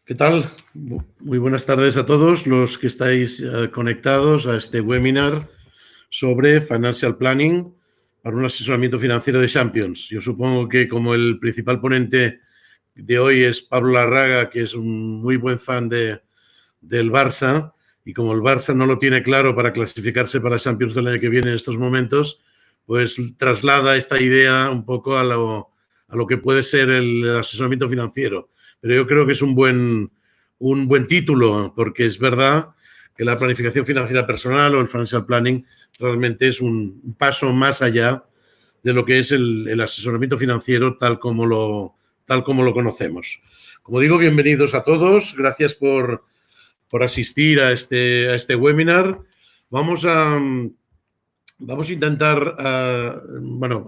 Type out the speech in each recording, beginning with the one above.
¿Qué tal? Muy buenas tardes a todos los que estáis conectados a este webinar sobre Financial Planning para un asesoramiento financiero de Champions. Yo supongo que como el principal ponente de hoy es Pablo Larraga, que es un muy buen fan del Barça, y como el Barça no lo tiene claro para clasificarse para Champions del año que viene en estos momentos, pues traslada esta idea un poco a lo que puede ser el asesoramiento financiero. Pero yo creo que es un buen título, porque es verdad que la planificación financiera personal o el financial planning realmente es un paso más allá de lo que es el asesoramiento financiero tal como lo conocemos. Como digo, bienvenidos a todos. Gracias por asistir a este webinar. Vamos a intentar,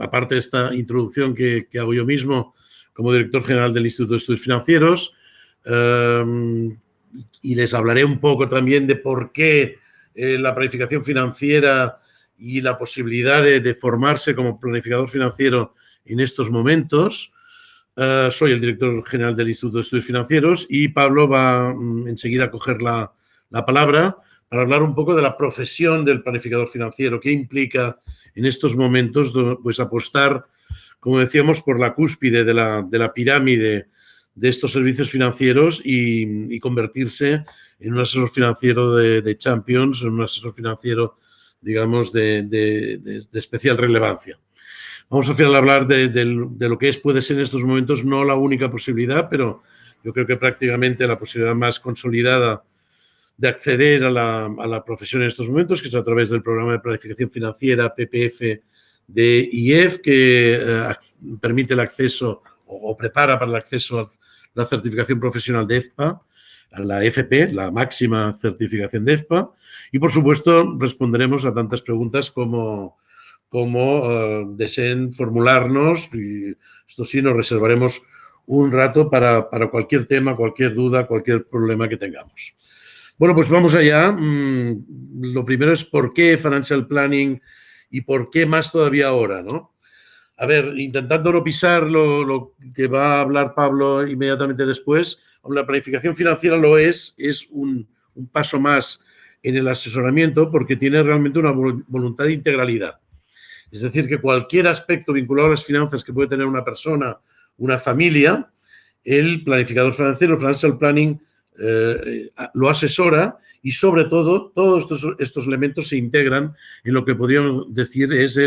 aparte de esta introducción que hago yo mismo como director general del Instituto de Estudios Financieros, y les hablaré un poco también de por qué la planificación financiera y la posibilidad de formarse como planificador financiero en estos momentos. Soy el director general del Instituto de Estudios Financieros y Pablo va enseguida a coger la palabra para hablar un poco de la profesión del planificador financiero, qué implica en estos momentos pues apostar, como decíamos, por la cúspide de la pirámide de estos servicios financieros y convertirse en un asesor financiero de Champions, en un asesor financiero, digamos, de especial relevancia. Vamos al final a hablar de lo que puede ser en estos momentos no la única posibilidad, pero yo creo que prácticamente la posibilidad más consolidada de acceder a la profesión en estos momentos, que es a través del programa de planificación financiera PPF de IEF, que permite el acceso o prepara para el acceso a la certificación profesional de EFPA, a la FP, la máxima certificación de EFPA, y por supuesto responderemos a tantas preguntas como deseen formularnos, y esto sí, nos reservaremos un rato para cualquier tema, cualquier duda, cualquier problema que tengamos. Bueno, pues vamos allá. Lo primero es por qué Financial Planning y por qué más todavía ahora, ¿no? A ver, intentando no pisar lo que va a hablar Pablo inmediatamente después, la planificación financiera es un paso más en el asesoramiento porque tiene realmente una voluntad de integralidad. Es decir, que cualquier aspecto vinculado a las finanzas que puede tener una persona, una familia, el planificador financiero, el financial planning, lo asesora y sobre todo todos estos elementos se integran en lo que podríamos decir es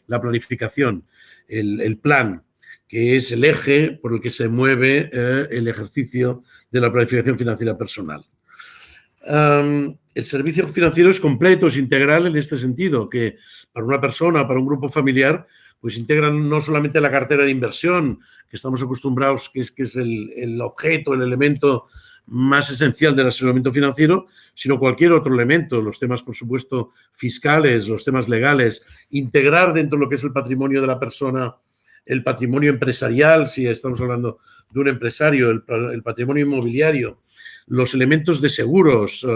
la planificación, el plan, que es el eje por el que se mueve el ejercicio de la planificación financiera personal. El servicio financiero es completo, es integral en este sentido, que para una persona, para un grupo familiar, pues integran no solamente la cartera de inversión, que estamos acostumbrados, que es el objeto, el elemento más esencial del asesoramiento financiero, sino cualquier otro elemento, los temas, por supuesto, fiscales, los temas legales, integrar dentro de lo que es el patrimonio de la persona, el patrimonio empresarial, si estamos hablando de un empresario, el patrimonio inmobiliario, los elementos de seguros,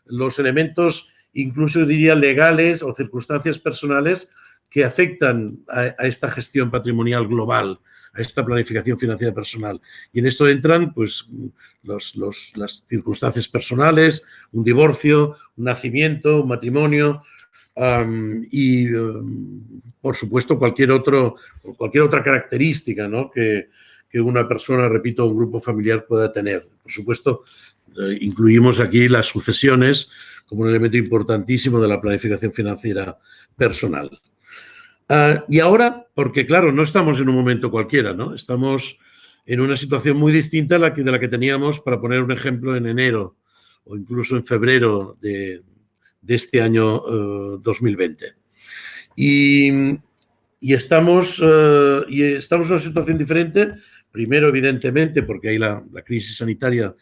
los elementos incluso diría legales o circunstancias personales que afectan a esta gestión patrimonial global, a esta planificación financiera personal. Y en esto entran pues las circunstancias personales, un divorcio, un nacimiento, un matrimonio y, por supuesto, cualquier otra característica, ¿no? que una persona, repito, un grupo familiar pueda tener. Por supuesto, incluimos aquí las sucesiones como un elemento importantísimo de la planificación financiera personal. Y ahora, porque claro, no estamos en un momento cualquiera, ¿no? Estamos en una situación muy distinta de la que teníamos, para poner un ejemplo, en enero o incluso en febrero de este año 2020. Y estamos en una situación diferente, primero, evidentemente, porque hay la crisis sanitaria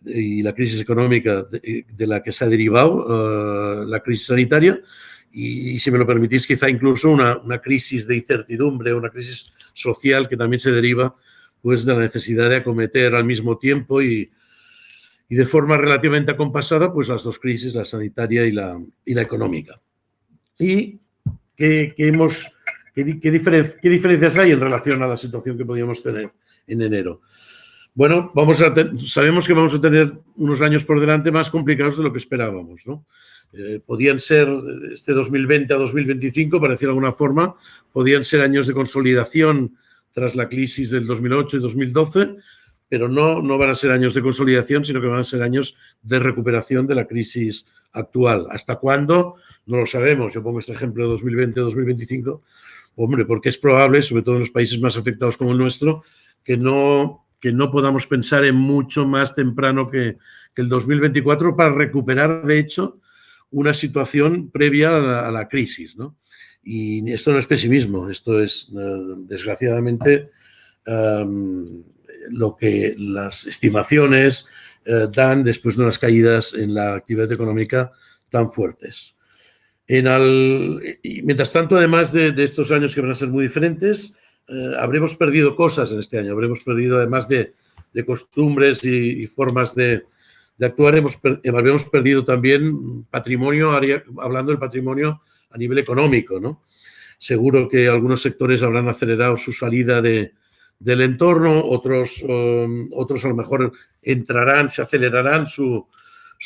y la crisis económica de la que se ha derivado la crisis sanitaria y, si me lo permitís, quizá incluso una crisis de incertidumbre, una crisis social que también se deriva pues de la necesidad de acometer al mismo tiempo y de forma relativamente acompasada pues las dos crisis, la sanitaria y la económica. ¿Y qué diferencias hay en relación a la situación que podíamos tener en enero? Bueno, sabemos que vamos a tener unos años por delante más complicados de lo que esperábamos, ¿no? Podían ser, este 2020 a 2025, para decir de alguna forma, podían ser años de consolidación tras la crisis del 2008 y 2012, pero no van a ser años de consolidación, sino que van a ser años de recuperación de la crisis actual. ¿Hasta cuándo? No lo sabemos. Yo pongo este ejemplo de 2020 o 2025, hombre, porque es probable, sobre todo en los países más afectados como el nuestro, que no podamos pensar en mucho más temprano que el 2024 para recuperar, de hecho, una situación previa a la crisis, ¿no? Y esto no es pesimismo, esto es, desgraciadamente, lo que las estimaciones dan después de unas caídas en la actividad económica tan fuertes. Y mientras tanto, además de estos años que van a ser muy diferentes, habremos perdido cosas en este año, habremos perdido, además de costumbres y formas de actuar, habremos perdido también patrimonio, hablando del patrimonio a nivel económico, ¿no? Seguro que algunos sectores habrán acelerado su salida del entorno, otros a lo mejor se acelerarán su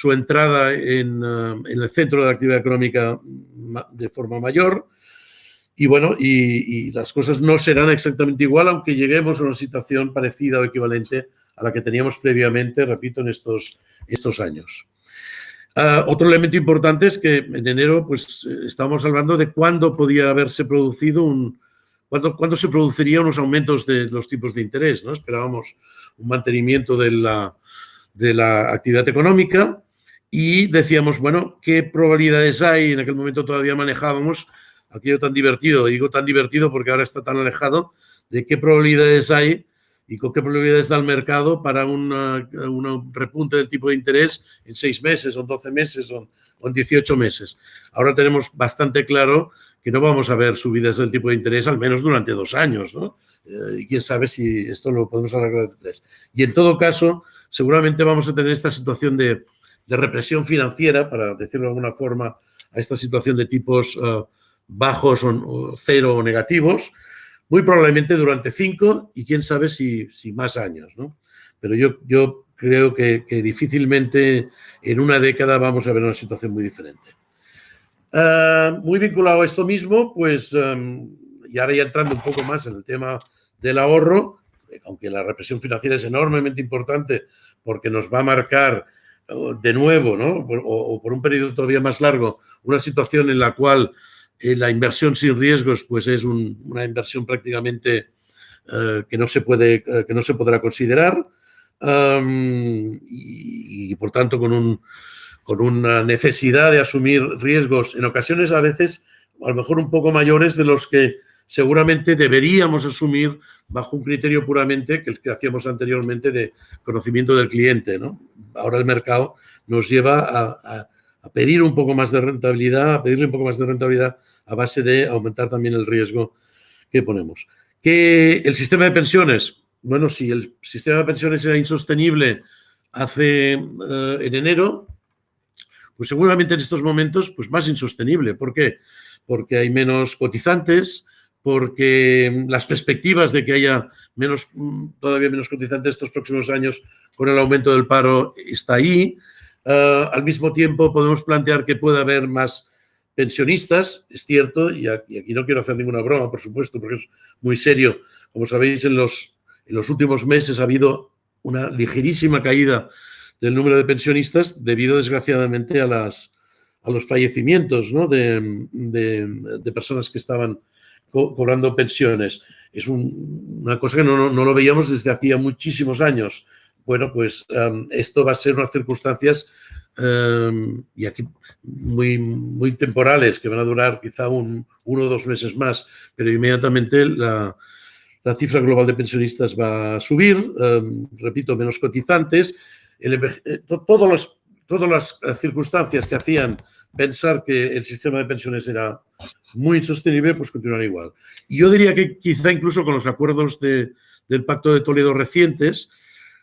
entrada en el centro de la actividad económica de forma mayor. Y bueno, y las cosas no serán exactamente igual, aunque lleguemos a una situación parecida o equivalente a la que teníamos previamente, repito, en estos años. Otro elemento importante es que en enero pues estábamos hablando de cuándo podía haberse producido cuándo se producirían unos aumentos de los tipos de interés, ¿no? Esperábamos un mantenimiento de la actividad económica y decíamos, bueno, ¿qué probabilidades hay? En aquel momento todavía manejábamos aquello tan divertido, y digo tan divertido porque ahora está tan alejado, de qué probabilidades hay y con qué probabilidades da el mercado para un repunte del tipo de interés en 6 meses, o en 12 meses, o en 18 meses. Ahora tenemos bastante claro que no vamos a ver subidas del tipo de interés al menos durante 2 años, ¿no? Y quién sabe si esto lo podemos alargar de 3. Y en todo caso, seguramente vamos a tener esta situación de represión financiera, para decirlo de alguna forma, a esta situación de tipos bajos o cero o negativos, muy probablemente durante 5 y quién sabe si más años, ¿no? Pero yo creo que difícilmente en una década vamos a ver una situación muy diferente. Muy vinculado a esto mismo, pues, y ahora ya entrando un poco más en el tema del ahorro, aunque la represión financiera es enormemente importante porque nos va a marcar de nuevo, ¿no? O por un periodo todavía más largo, una situación en la cual la inversión sin riesgos pues es una inversión prácticamente que no se podrá considerar y por tanto con una necesidad de asumir riesgos en ocasiones a veces a lo mejor un poco mayores de los que seguramente deberíamos asumir bajo un criterio puramente que el que hacíamos anteriormente de conocimiento del cliente, ¿no? Ahora el mercado nos lleva a pedir un poco más de rentabilidad, a pedirle un poco más de rentabilidad a base de aumentar también el riesgo que ponemos. Que el sistema de pensiones, bueno, si el sistema de pensiones era insostenible en enero, pues seguramente en estos momentos pues más insostenible. ¿Por qué? Porque hay menos cotizantes, porque las perspectivas de que haya todavía menos cotizantes estos próximos años con el aumento del paro está ahí. Al mismo tiempo podemos plantear que puede haber más pensionistas, es cierto, y aquí no quiero hacer ninguna broma, por supuesto, porque es muy serio. Como sabéis, en los últimos meses ha habido una ligerísima caída del número de pensionistas debido, desgraciadamente, a los fallecimientos, ¿no? de personas que estaban cobrando pensiones. Es una cosa que no lo veíamos desde hacía muchísimos años. Bueno, pues esto va a ser unas circunstancias y aquí muy, muy temporales que van a durar quizá 1 o 2 meses más, pero inmediatamente la cifra global de pensionistas va a subir, repito, menos cotizantes, todas las circunstancias que hacían pensar que el sistema de pensiones era muy insostenible, pues continúan igual. Y yo diría que quizá incluso con los acuerdos del Pacto de Toledo recientes,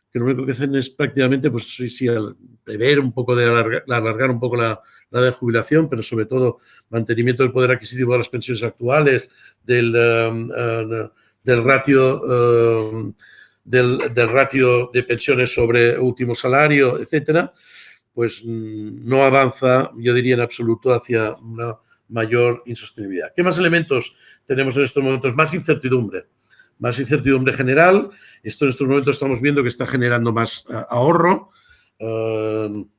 que lo único que hacen es prácticamente, pues sí, prever un poco de alargar un poco la edad de jubilación, pero sobre todo mantenimiento del poder adquisitivo de las pensiones actuales, del ratio del ratio de pensiones sobre último salario, etcétera, pues no avanza, yo diría, en absoluto hacia una mayor insostenibilidad. ¿Qué más elementos tenemos en estos momentos? Más incertidumbre general. Esto en estos momentos estamos viendo que está generando más ahorro.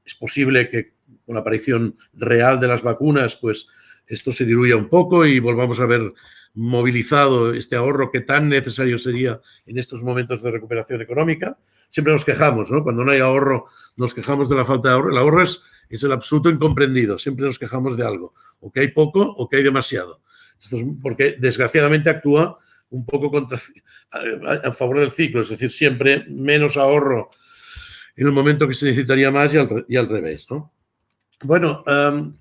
Es posible que con la aparición real de las vacunas, pues esto se diluya un poco y volvamos a ver movilizado este ahorro que tan necesario sería en estos momentos de recuperación económica. Siempre nos quejamos, ¿no? Cuando no hay ahorro, nos quejamos de la falta de ahorro. El ahorro es el absoluto incomprendido. Siempre nos quejamos de algo. O que hay poco o que hay demasiado. Esto es porque, desgraciadamente, actúa un poco a favor del ciclo. Es decir, siempre menos ahorro en el momento que se necesitaría más y al revés, ¿no? Bueno,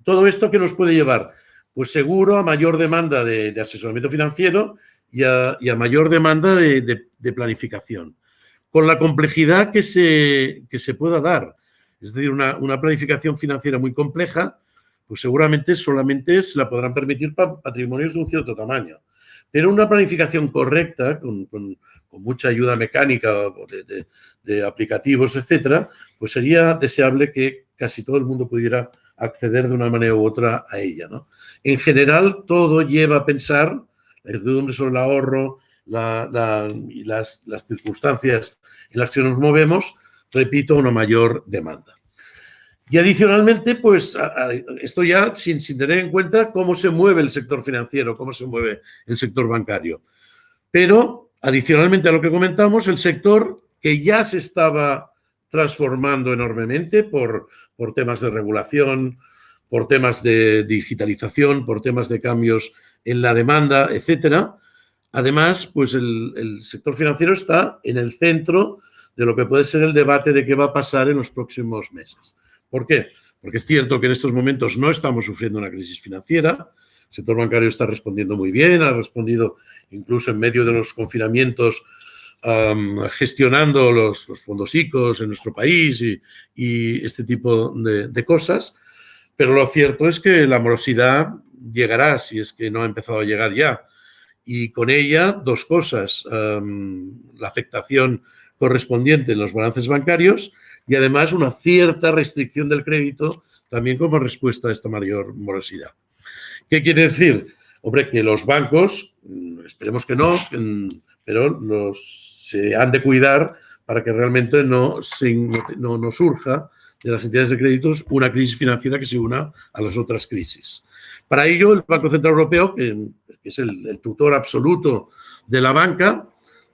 ¿todo esto qué nos puede llevar? Pues seguro a mayor demanda de asesoramiento financiero y a mayor demanda de planificación, con la complejidad que se pueda dar. Es decir, una planificación financiera muy compleja, pues seguramente solamente se la podrán permitir patrimonios de un cierto tamaño. Pero una planificación correcta, con mucha ayuda mecánica de aplicativos, etcétera, pues sería deseable que casi todo el mundo pudiera acceder de una manera u otra a ella, ¿no? En general, todo lleva a pensar, la incertidumbre sobre el ahorro y las circunstancias en las que nos movemos, repito, una mayor demanda. Y adicionalmente, pues esto ya sin tener en cuenta cómo se mueve el sector financiero, cómo se mueve el sector bancario. Pero, adicionalmente a lo que comentamos, el sector que ya se estaba transformando enormemente por temas de regulación, por temas de digitalización, por temas de cambios en la demanda, etcétera. Además, pues el sector financiero está en el centro de lo que puede ser el debate de qué va a pasar en los próximos meses. ¿Por qué? Porque es cierto que en estos momentos no estamos sufriendo una crisis financiera. El sector bancario está respondiendo muy bien, ha respondido incluso en medio de los confinamientos, gestionando los fondos ICOs en nuestro país y este tipo de cosas. Pero lo cierto es que la morosidad llegará, si es que no ha empezado a llegar ya. Y con ella, dos cosas. La afectación correspondiente en los balances bancarios y además una cierta restricción del crédito también como respuesta a esta mayor morosidad. ¿Qué quiere decir? Hombre, que los bancos, esperemos que no, pero se han de cuidar para que realmente no surja de las entidades de créditos una crisis financiera que se una a las otras crisis. Para ello, el Banco Central Europeo, que es el tutor absoluto de la banca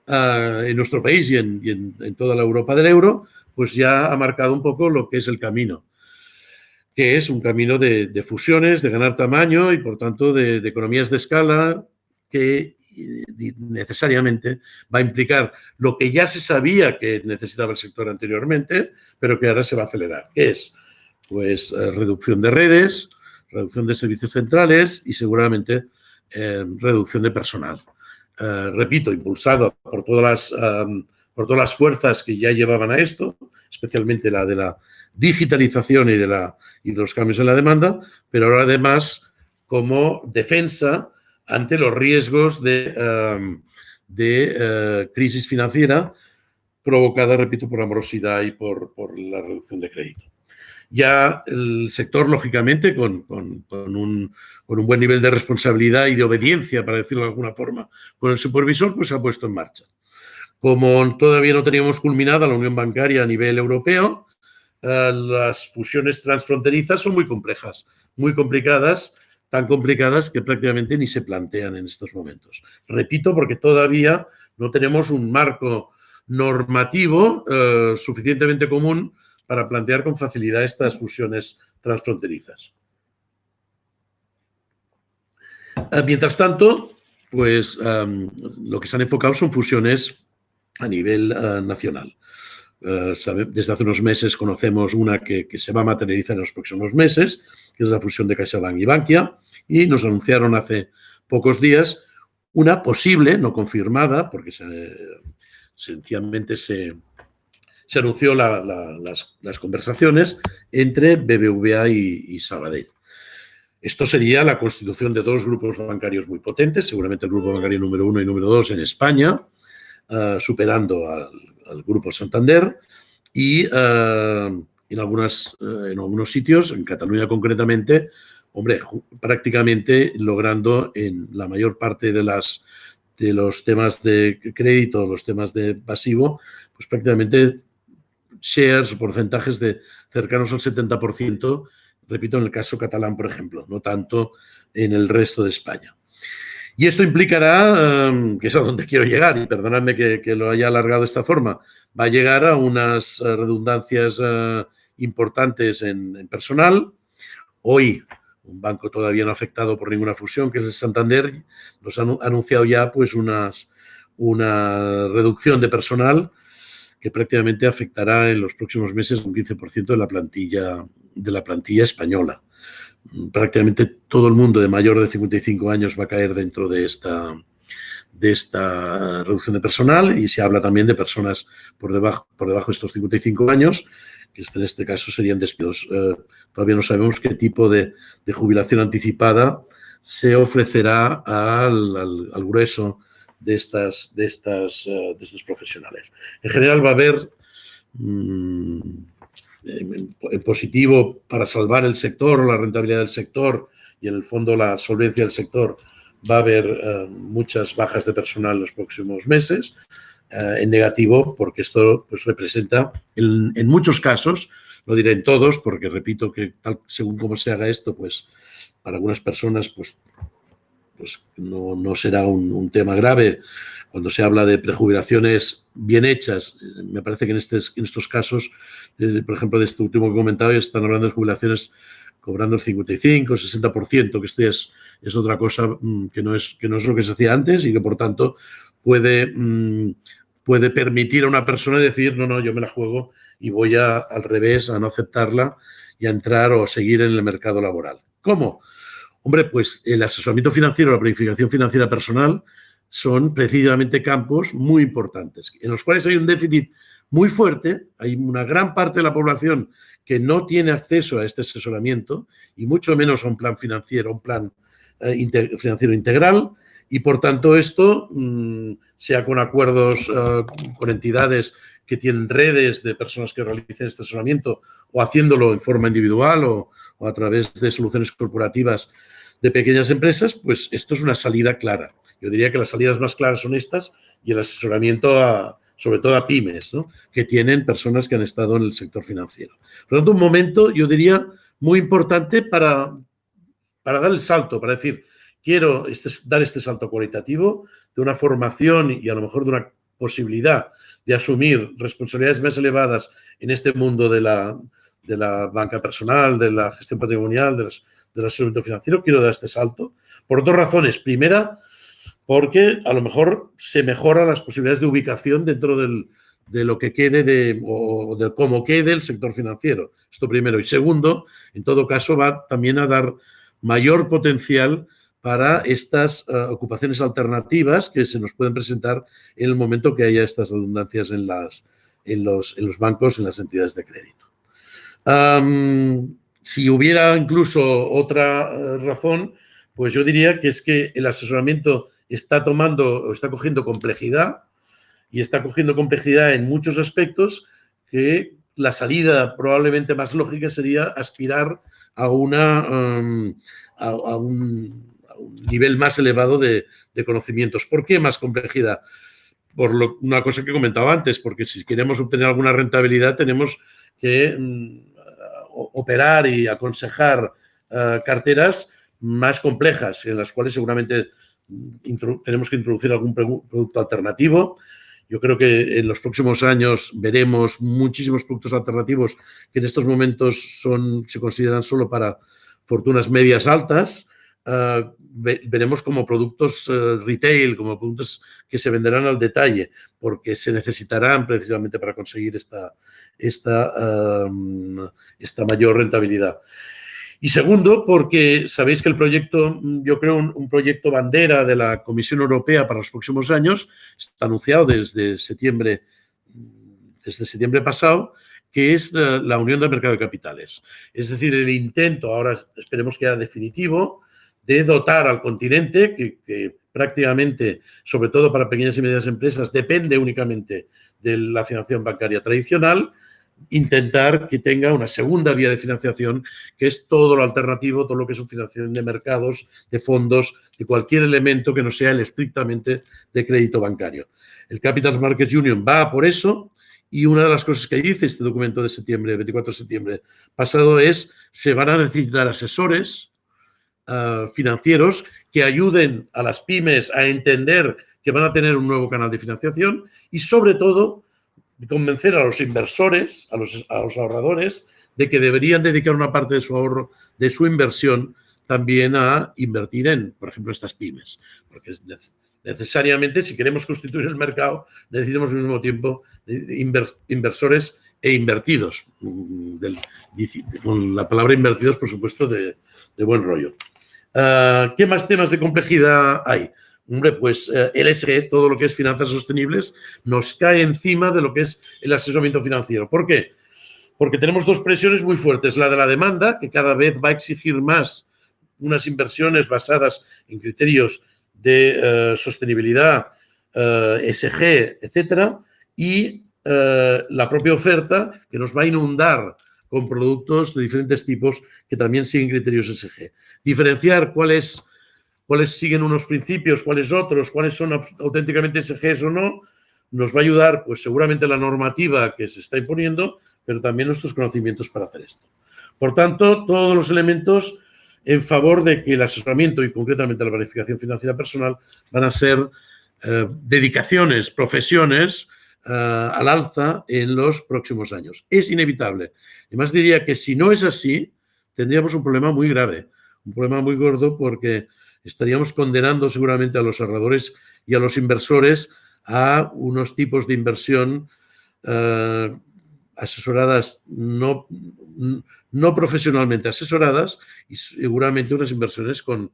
en nuestro país y en toda la Europa del euro, pues ya ha marcado un poco lo que es el camino, que es un camino de fusiones, de ganar tamaño y, por tanto, de economías de escala que necesariamente va a implicar lo que ya se sabía que necesitaba el sector anteriormente, pero que ahora se va a acelerar, que es pues reducción de redes, reducción de servicios centrales y seguramente reducción de personal. Repito, impulsado por todas las fuerzas que ya llevaban a esto, especialmente la de la digitalización y de los cambios en la demanda, pero ahora además como defensa ante los riesgos de crisis financiera provocada, repito, por la morosidad y por la reducción de crédito. Ya el sector, lógicamente, con un buen nivel de responsabilidad y de obediencia, para decirlo de alguna forma, con el supervisor, pues se ha puesto en marcha. Como todavía no teníamos culminada la unión bancaria a nivel europeo, las fusiones transfronterizas son muy complejas, muy complicadas, tan complicadas que prácticamente ni se plantean en estos momentos. Repito, porque todavía no tenemos un marco normativo suficientemente común para plantear con facilidad estas fusiones transfronterizas. Mientras tanto, pues lo que se han enfocado son fusiones a nivel nacional. Desde hace unos meses conocemos una que se va a materializar en los próximos meses, que es la fusión de CaixaBank y Bankia, y nos anunciaron hace pocos días una posible, no confirmada, porque sencillamente se anunció las conversaciones entre BBVA y Sabadell. Esto sería la constitución de dos grupos bancarios muy potentes, seguramente el grupo bancario número 1 y número 2 en España, superando al Grupo Santander y en algunos sitios, en Cataluña concretamente, hombre, prácticamente logrando en la mayor parte de los temas de crédito, los temas de pasivo, pues prácticamente shares o porcentajes de cercanos al 70%, repito, en el caso catalán, por ejemplo, no tanto en el resto de España. Y esto implicará, que es a donde quiero llegar, y perdonadme que lo haya alargado de esta forma, va a llegar a unas redundancias importantes en personal. Hoy, un banco todavía no afectado por ninguna fusión, que es el Santander, nos ha anunciado ya pues una reducción de personal que prácticamente afectará en los próximos meses un 15% de la plantilla española. Prácticamente todo el mundo de mayor de 55 años va a caer dentro de esta reducción de personal, y se habla también de personas por debajo de estos 55 años, que en este caso serían despidos. Todavía no sabemos qué tipo de jubilación anticipada se ofrecerá al grueso de estos profesionales. En general va a haber en positivo para salvar el sector o la rentabilidad del sector y en el fondo la solvencia del sector. Va a haber muchas bajas de personal en los próximos meses. En negativo, porque esto pues representa en muchos casos, no diré en todos, porque repito que según cómo se haga esto, pues para algunas personas pues no será un tema grave. Cuando se habla de prejubilaciones bien hechas, me parece que en estos casos, por ejemplo, de este último que he comentado, están hablando de jubilaciones cobrando el 55, 60%, que esto es otra cosa que no es lo que se hacía antes y que, por tanto, puede permitir a una persona decir, no, yo me la juego y voy al revés, a no aceptarla y a entrar o a seguir en el mercado laboral. ¿Cómo? Hombre, pues el asesoramiento financiero, la planificación financiera personal son precisamente campos muy importantes, en los cuales hay un déficit muy fuerte. Hay una gran parte de la población que no tiene acceso a este asesoramiento y mucho menos a un plan financiero, un plan financiero integral, y por tanto esto, sea con acuerdos con entidades que tienen redes de personas que realicen este asesoramiento o haciéndolo en forma individual o a través de soluciones corporativas de pequeñas empresas, pues esto es una salida clara. Yo diría que las salidas más claras son estas y el asesoramiento sobre todo a pymes, ¿no?, que tienen personas que han estado en el sector financiero. Por lo tanto, un momento, yo diría, muy importante para dar el salto, para decir, quiero dar este salto cualitativo de una formación y a lo mejor de una posibilidad de asumir responsabilidades más elevadas en este mundo de la banca personal, de la gestión patrimonial, del asesoramiento financiero. Quiero dar este salto por dos razones. Primera, porque a lo mejor se mejoran las posibilidades de ubicación dentro de lo que quede o de cómo quede el sector financiero. Esto primero. Y segundo, en todo caso, va también a dar mayor potencial para estas ocupaciones alternativas que se nos pueden presentar en el momento que haya estas redundancias en los bancos, en las entidades de crédito. Si hubiera incluso otra razón, pues yo diría que es que el asesoramiento está cogiendo complejidad, y está cogiendo complejidad en muchos aspectos, que la salida probablemente más lógica sería aspirar a un nivel más elevado de conocimientos. ¿Por qué más complejidad? Por una cosa que comentaba antes, porque si queremos obtener alguna rentabilidad tenemos que operar y aconsejar carteras más complejas, en las cuales seguramente tenemos que introducir algún producto alternativo. Yo creo que en los próximos años veremos muchísimos productos alternativos que en estos momentos se consideran solo para fortunas medias altas. Veremos como productos retail, como productos que se venderán al detalle, porque se necesitarán precisamente para conseguir esta mayor rentabilidad. Y segundo, porque sabéis que el proyecto, yo creo, un proyecto bandera de la Comisión Europea para los próximos años, está anunciado desde septiembre pasado, que es la Unión del Mercado de Capitales. Es decir, el intento, ahora esperemos que sea definitivo, de dotar al continente, que prácticamente, sobre todo para pequeñas y medianas empresas, depende únicamente de la financiación bancaria tradicional, intentar que tenga una segunda vía de financiación, que es todo lo alternativo, todo lo que es financiación de mercados, de fondos, de cualquier elemento que no sea el estrictamente de crédito bancario. El Capital Markets Union va por eso, y una de las cosas que dice este documento de septiembre, 24 de septiembre pasado, es se van a necesitar asesores financieros que ayuden a las pymes a entender que van a tener un nuevo canal de financiación y, sobre todo, convencer a los inversores, a los ahorradores, de que deberían dedicar una parte de su ahorro, de su inversión, también a invertir en, por ejemplo, estas pymes. Porque necesariamente, si queremos constituir el mercado, necesitamos al mismo tiempo inversores e invertidos. Con la palabra invertidos, por supuesto, de buen rollo. ¿Qué más temas de complejidad hay? Hombre, pues el ESG, todo lo que es finanzas sostenibles, nos cae encima de lo que es el asesoramiento financiero. ¿Por qué? Porque tenemos dos presiones muy fuertes. La de la demanda, que cada vez va a exigir más unas inversiones basadas en criterios de sostenibilidad, ESG, etcétera, y la propia oferta, que nos va a inundar con productos de diferentes tipos que también siguen criterios ESG. Diferenciar cuáles siguen unos principios, cuáles otros, cuáles son auténticamente ESGs o no, nos va a ayudar, pues seguramente la normativa que se está imponiendo, pero también nuestros conocimientos para hacer esto. Por tanto, todos los elementos en favor de que el asesoramiento y concretamente la planificación financiera personal van a ser dedicaciones, profesiones al alza en los próximos años. Es inevitable. Además, diría que si no es así, tendríamos un problema muy grave, un problema muy gordo, porque estaríamos condenando seguramente a los ahorradores y a los inversores a unos tipos de inversión asesoradas, no profesionalmente asesoradas, y seguramente unas inversiones con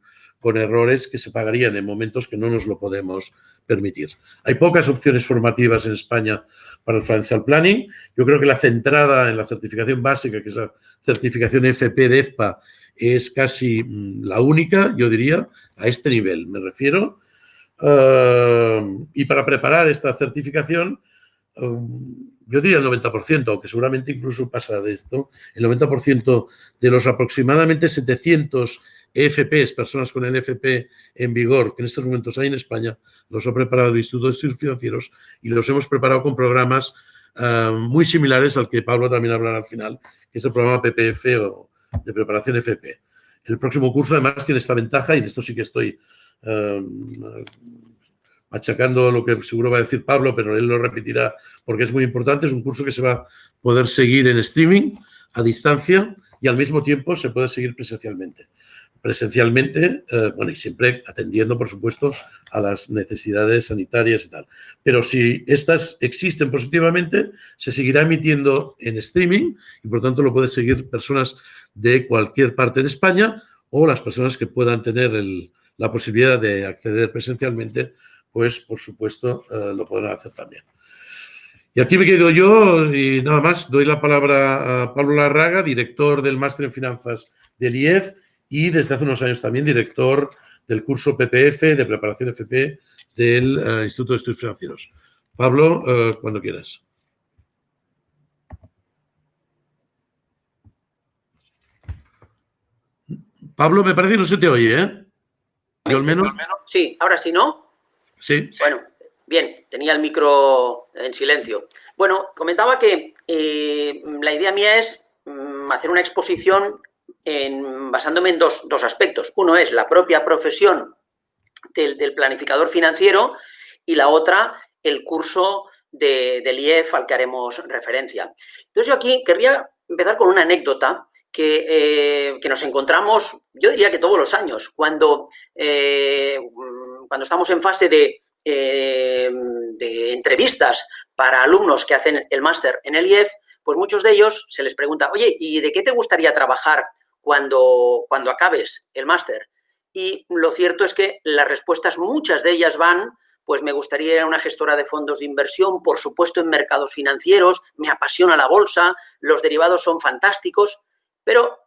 errores que se pagarían en momentos que no nos lo podemos permitir. Hay pocas opciones formativas en España para el financial planning. Yo creo que la centrada en la certificación básica, que es la certificación FP de EFPA, es casi la única, yo diría, a este nivel, me refiero. Y para preparar esta certificación, yo diría el 90%, aunque seguramente incluso pasa de esto, el 90% de los aproximadamente 700 EFPs, personas con el EFP en vigor, que en estos momentos hay en España, los ha preparado el Instituto de Estudios Financieros y los hemos preparado con programas muy similares al que Pablo también hablará al final, que es el programa PPF o de preparación FP. El próximo curso además tiene esta ventaja, y en esto sí que estoy machacando lo que seguro va a decir Pablo, pero él lo repetirá porque es muy importante. Es un curso que se va a poder seguir en streaming, a distancia, y al mismo tiempo se puede seguir presencialmente. Bueno, y siempre atendiendo, por supuesto, a las necesidades sanitarias y tal. Pero si estas existen positivamente, se seguirá emitiendo en streaming y, por tanto, lo pueden seguir personas de cualquier parte de España, o las personas que puedan tener la posibilidad de acceder presencialmente, pues, por supuesto, lo podrán hacer también. Y aquí me quedo yo y nada más. Doy la palabra a Pablo Larraga, director del Máster en Finanzas del IEF y desde hace unos años también director del curso PPF de preparación FP del Instituto de Estudios Financieros. Pablo, cuando quieras. Pablo, me parece que no se te oye, ¿eh? ¿Yo al menos? Sí, ahora sí, ¿no? Sí. Bueno, bien, tenía el micro en silencio. Bueno, comentaba que la idea mía es hacer una exposición basándome en dos aspectos. Uno es la propia profesión del planificador financiero y la otra, el curso del IEF al que haremos referencia. Entonces yo aquí querría empezar con una anécdota que nos encontramos, yo diría que todos los años, cuando estamos en fase de entrevistas para alumnos que hacen el máster en el IEF, pues muchos de ellos se les pregunta, oye, ¿y de qué te gustaría trabajar cuando acabes el máster? Y lo cierto es que las respuestas, muchas de ellas van, pues me gustaría ir a una gestora de fondos de inversión, por supuesto en mercados financieros, me apasiona la bolsa, los derivados son fantásticos, pero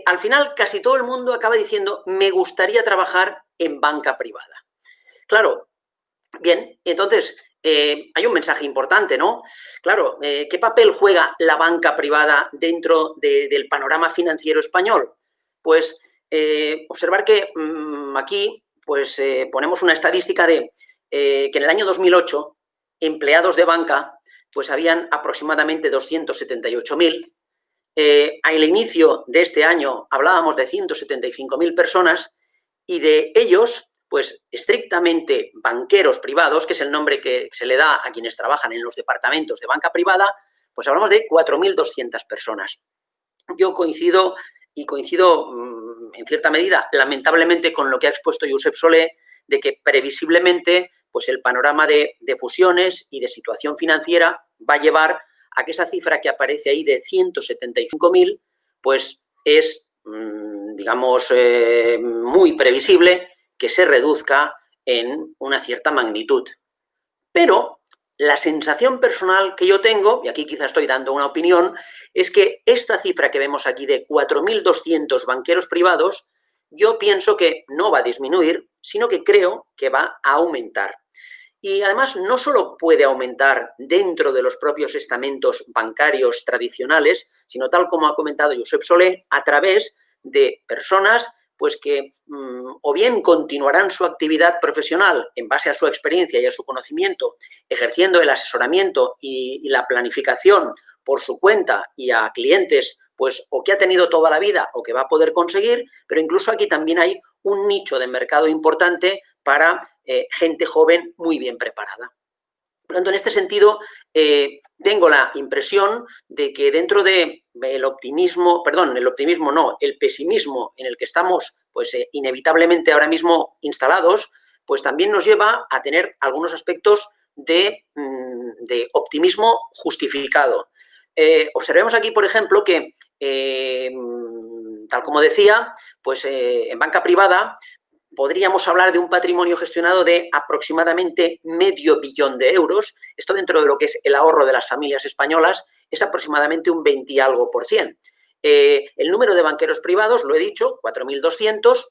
al final casi todo el mundo acaba diciendo, me gustaría trabajar en banca privada. Claro, bien, entonces hay un mensaje importante, ¿no? Claro, ¿qué papel juega la banca privada dentro del panorama financiero español? Pues observar que aquí pues, ponemos una estadística de que en el año 2008 empleados de banca pues habían aproximadamente 278.000. Al inicio de este año hablábamos de 175.000 personas y de ellos, pues estrictamente banqueros privados, que es el nombre que se le da a quienes trabajan en los departamentos de banca privada, pues hablamos de 4.200 personas. Yo coincido en cierta medida, lamentablemente, con lo que ha expuesto Josep Solé, de que previsiblemente pues el panorama de fusiones y de situación financiera va a llevar a que esa cifra que aparece ahí de 175.000, pues es, digamos, muy previsible que se reduzca en una cierta magnitud. Pero la sensación personal que yo tengo, y aquí quizás estoy dando una opinión, es que esta cifra que vemos aquí de 4.200 banqueros privados, yo pienso que no va a disminuir, sino que creo que va a aumentar. Y además no solo puede aumentar dentro de los propios estamentos bancarios tradicionales, sino tal como ha comentado Josep Solé, a través de personas pues que o bien continuarán su actividad profesional en base a su experiencia y a su conocimiento, ejerciendo el asesoramiento y la planificación por su cuenta y a clientes pues o que ha tenido toda la vida o que va a poder conseguir, pero incluso aquí también hay un nicho de mercado importante para gente joven muy bien preparada. Por lo tanto, en este sentido, tengo la impresión de que dentro del optimismo, el pesimismo en el que estamos pues, inevitablemente ahora mismo instalados, pues también nos lleva a tener algunos aspectos de optimismo justificado. Observemos aquí, por ejemplo, que, tal como decía, pues en banca privada podríamos hablar de un patrimonio gestionado de aproximadamente $500 millón de euros. Esto dentro de lo que es el ahorro de las familias españolas es aproximadamente un 20 y algo por cien. El número de banqueros privados, lo he dicho, 4.200,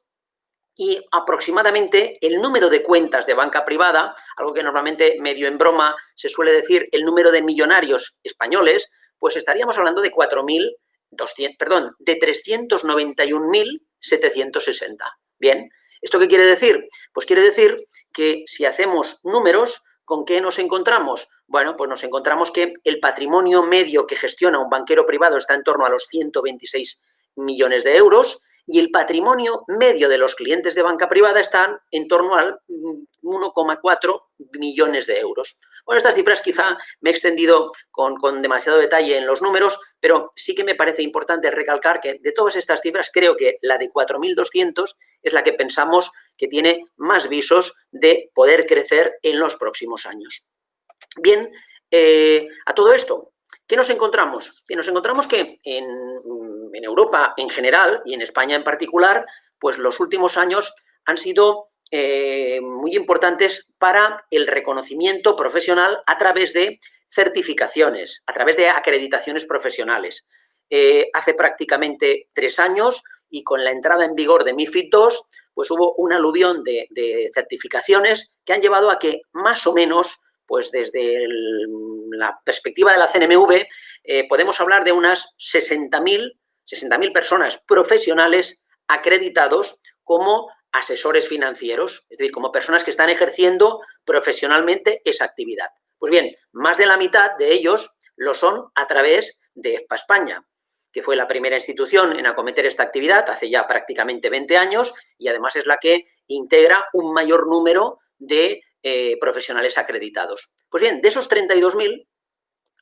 y aproximadamente el número de cuentas de banca privada, algo que normalmente medio en broma se suele decir el número de millonarios españoles, pues estaríamos hablando de 391.760. Bien. ¿Esto qué quiere decir? Pues quiere decir que si hacemos números, ¿con qué nos encontramos? Bueno, pues nos encontramos que el patrimonio medio que gestiona un banquero privado está en torno a los 126 millones de euros y el patrimonio medio de los clientes de banca privada están en torno al 1,4 millones de euros. Bueno, estas cifras quizá me he extendido con demasiado detalle en los números, pero sí que me parece importante recalcar que de todas estas cifras creo que la de 4.200 es la que pensamos que tiene más visos de poder crecer en los próximos años. Bien, a todo esto, ¿qué nos encontramos? Bien, nos encontramos que en Europa en general y en España en particular, pues los últimos años han sido muy importantes para el reconocimiento profesional a través de certificaciones, a través de acreditaciones profesionales. Hace prácticamente 3 años y con la entrada en vigor de MiFID II, pues hubo un aluvión de certificaciones que han llevado a que más o menos, pues desde la perspectiva de la CNMV, podemos hablar de unas 60.000 personas profesionales acreditados como asesores financieros, es decir, como personas que están ejerciendo profesionalmente esa actividad. Pues bien, más de la mitad de ellos lo son a través de EFPA España, que fue la primera institución en acometer esta actividad hace ya prácticamente 20 años y además es la que integra un mayor número de profesionales acreditados. Pues bien, de esos 32.000,